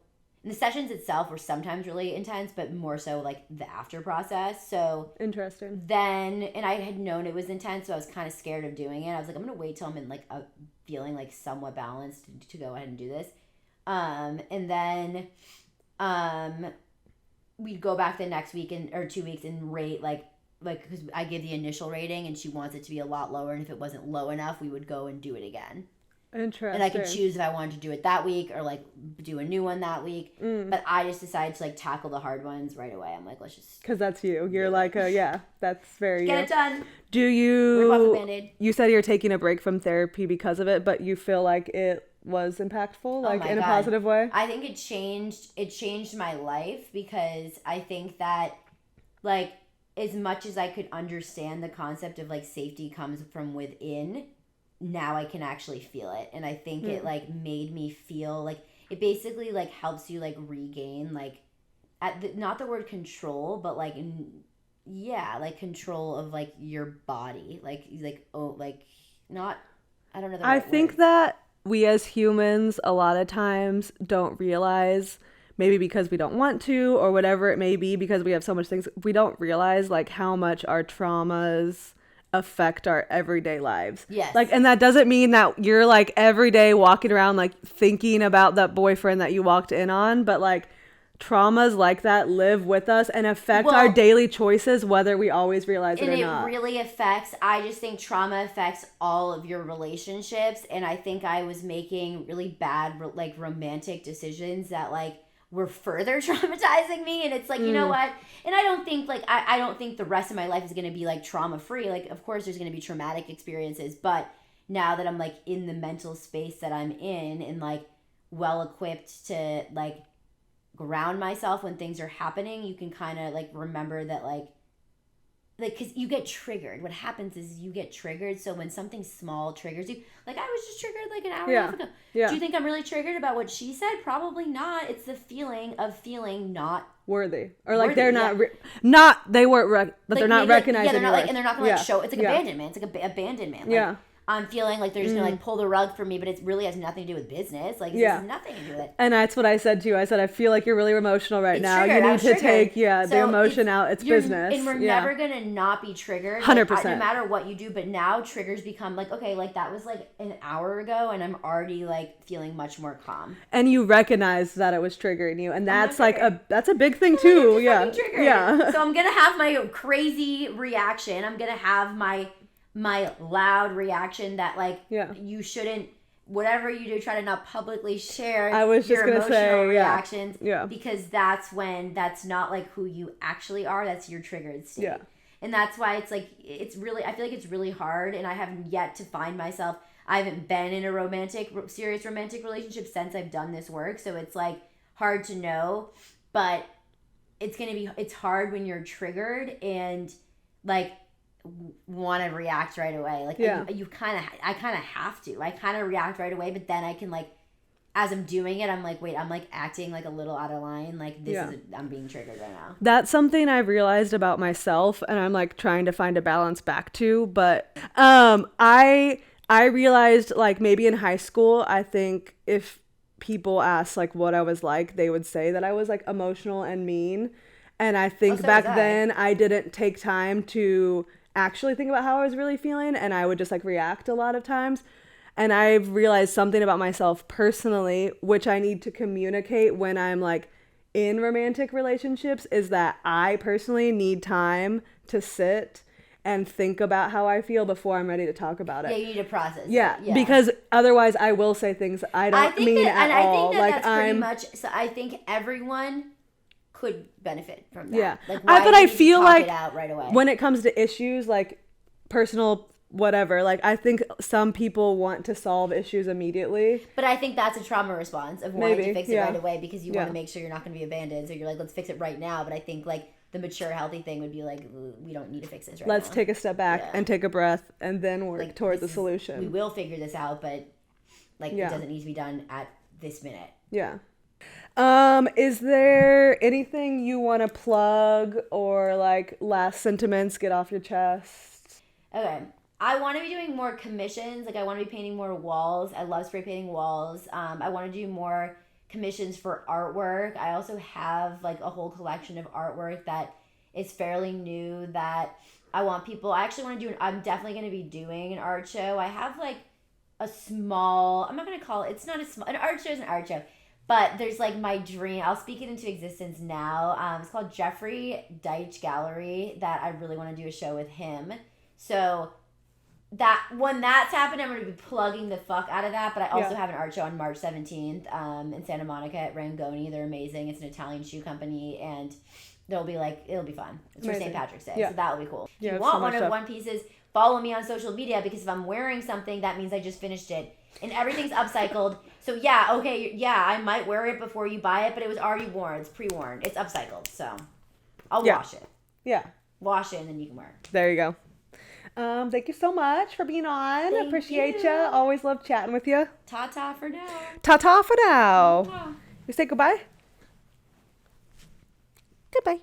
Speaker 2: the sessions itself were sometimes really intense, but more so like the after process. So
Speaker 1: interesting.
Speaker 2: Then, and I had known it was intense, so I was kind of scared of doing it. I was like, I'm gonna wait till I'm in like a feeling like somewhat balanced to go ahead and do this. And then we'd go back the next week or 2 weeks and rate like because I give the initial rating and she wants it to be a lot lower, and if it wasn't low enough, we would go and do it again.
Speaker 1: Interesting.
Speaker 2: And I could choose if I wanted to do it that week or like do a new one that week. But I just decided to like tackle the hard ones right away. I'm like, let's just,
Speaker 1: because that's you. You're like, yeah, that's very
Speaker 2: get
Speaker 1: you.
Speaker 2: it done.
Speaker 1: Do you?
Speaker 2: Rip off the Band-Aid.
Speaker 1: You said you're taking a break from therapy because of it, but you feel like it was impactful, like in a positive way?
Speaker 2: I think it changed my life, because I think that like as much as I could understand the concept of like safety comes from within, now I can actually feel it. And I think it like made me feel like it basically like helps you like regain like not the word control, but like like control of like your body, like not, I don't know the right
Speaker 1: I think
Speaker 2: word.
Speaker 1: that we as humans a lot of times don't realize, maybe because we don't want to or whatever it may be, because we have so much things, we don't realize like how much our traumas affect our everyday lives.
Speaker 2: Yes.
Speaker 1: Like, and that doesn't mean that you're like every day walking around like thinking about that boyfriend that you walked in on, but like traumas like that live with us and affect our daily choices, whether we always realize it or not.
Speaker 2: And it really affects, I just think trauma affects all of your relationships. And I think I was making really bad like romantic decisions that like were further traumatizing me. And it's like, you know what? And I don't think like, I don't think the rest of my life is going to be like trauma free. Like, of course there's going to be traumatic experiences, but now that I'm like in the mental space that I'm in and like well equipped to like ground myself when things are happening, you can kind of like remember that like because you get triggered. What happens is you get triggered. So when something small triggers you, like I was just triggered like an hour and a half ago. Do you think I'm really triggered about what she said? Probably not. It's the feeling of feeling not
Speaker 1: worthy, or like they're not they weren't but like, they're not recognizing.
Speaker 2: Yeah, they're not like, and they're not gonna like show. It's like abandonment. It's like abandonment. Like, I'm feeling like they're just gonna like pull the rug from me, but it really has nothing to do with business. Like, it has nothing to do with it.
Speaker 1: And that's what I said to you. I said, I feel like you're really emotional right now. You need to take the emotion out. It's business.
Speaker 2: And we're never gonna not be triggered.
Speaker 1: 100%.
Speaker 2: Like, no matter what you do, but now triggers become like, okay, like that was like an hour ago and I'm already like feeling much more calm.
Speaker 1: And you recognize that it was triggering you. And that's like that's a big thing too. Yeah.
Speaker 2: So I'm gonna have my crazy reaction. I'm gonna have my loud reaction that like you shouldn't, whatever you do, try to not publicly share your emotional reactions because that's when that's not like who you actually are. That's your triggered state. And that's why it's like it's really, I feel like it's really hard, and I haven't yet to find myself. I haven't been in a serious romantic relationship since I've done this work, so it's like hard to know, but it's hard when you're triggered and like want to react right away. Like I kind of have to. I kind of react right away, but then I can like, as I'm doing it, I'm like, wait, I'm like acting like a little out of line. Like I'm being triggered right now.
Speaker 1: That's something I've realized about myself, and I'm like trying to find a balance back to. But I realized like maybe in high school, I think if people asked like what I was like, they would say that I was like emotional and mean. And I think back then I didn't take time to actually think about how I was really feeling, and I would just like react a lot of times. And I've realized something about myself personally, which I need to communicate when I'm like in romantic relationships, is that I personally need time to sit and think about how I feel before I'm ready to talk about it.
Speaker 2: Yeah, you need to process it.
Speaker 1: Yeah, because otherwise I will say things I don't mean at all.
Speaker 2: I think that's pretty much, so I think everyone could benefit from that.
Speaker 1: Yeah.
Speaker 2: Like,
Speaker 1: but I feel like
Speaker 2: it out right away?
Speaker 1: When it comes to issues like personal whatever, like I think some people want to solve issues immediately.
Speaker 2: But I think that's a trauma response of wanting to fix it right away because you want to make sure you're not going to be abandoned. So you're like, let's fix it right now. But I think like the mature, healthy thing would be like, we don't need to fix this right now.
Speaker 1: Let's take a step back and take a breath and then work like, toward the solution.
Speaker 2: We will figure this out, but like it doesn't need to be done at this minute.
Speaker 1: Yeah. Is there anything you want to plug or like last sentiments, get off your chest?
Speaker 2: Okay. I want to be doing more commissions. Like, I want to be painting more walls. I love spray painting walls. I want to do more commissions for artwork. I also have like a whole collection of artwork that is fairly new that I want people. I actually want to do. I'm definitely going to be doing an art show. I have like a small. I'm not going to call it. It's not a small. An art show is an art show. But there's like my dream. I'll speak it into existence now. It's called Jeffrey Deitch Gallery. That I really want to do a show with him. So that when that's happened, I'm going to be plugging the fuck out of that. But I also have an art show on March 17th in Santa Monica at Rangoni. They're amazing. It's an Italian shoe company, and it'll be fun. It's for St. Patrick's Day, so that will be cool. If you want one of One Piece's, follow me on social media, because if I'm wearing something, that means I just finished it. And everything's upcycled. So I might wear it before you buy it, but it was already worn. It's pre-worn. It's upcycled, so I'll wash it.
Speaker 1: Yeah.
Speaker 2: Wash it, and then you can wear it.
Speaker 1: There you go. Thank you so much for being on.
Speaker 2: Thank
Speaker 1: Appreciate
Speaker 2: you.
Speaker 1: ya. Always love chatting with you.
Speaker 2: Ta-ta for now.
Speaker 1: Ta-ta for now.
Speaker 2: Ta-ta.
Speaker 1: You say goodbye? Goodbye.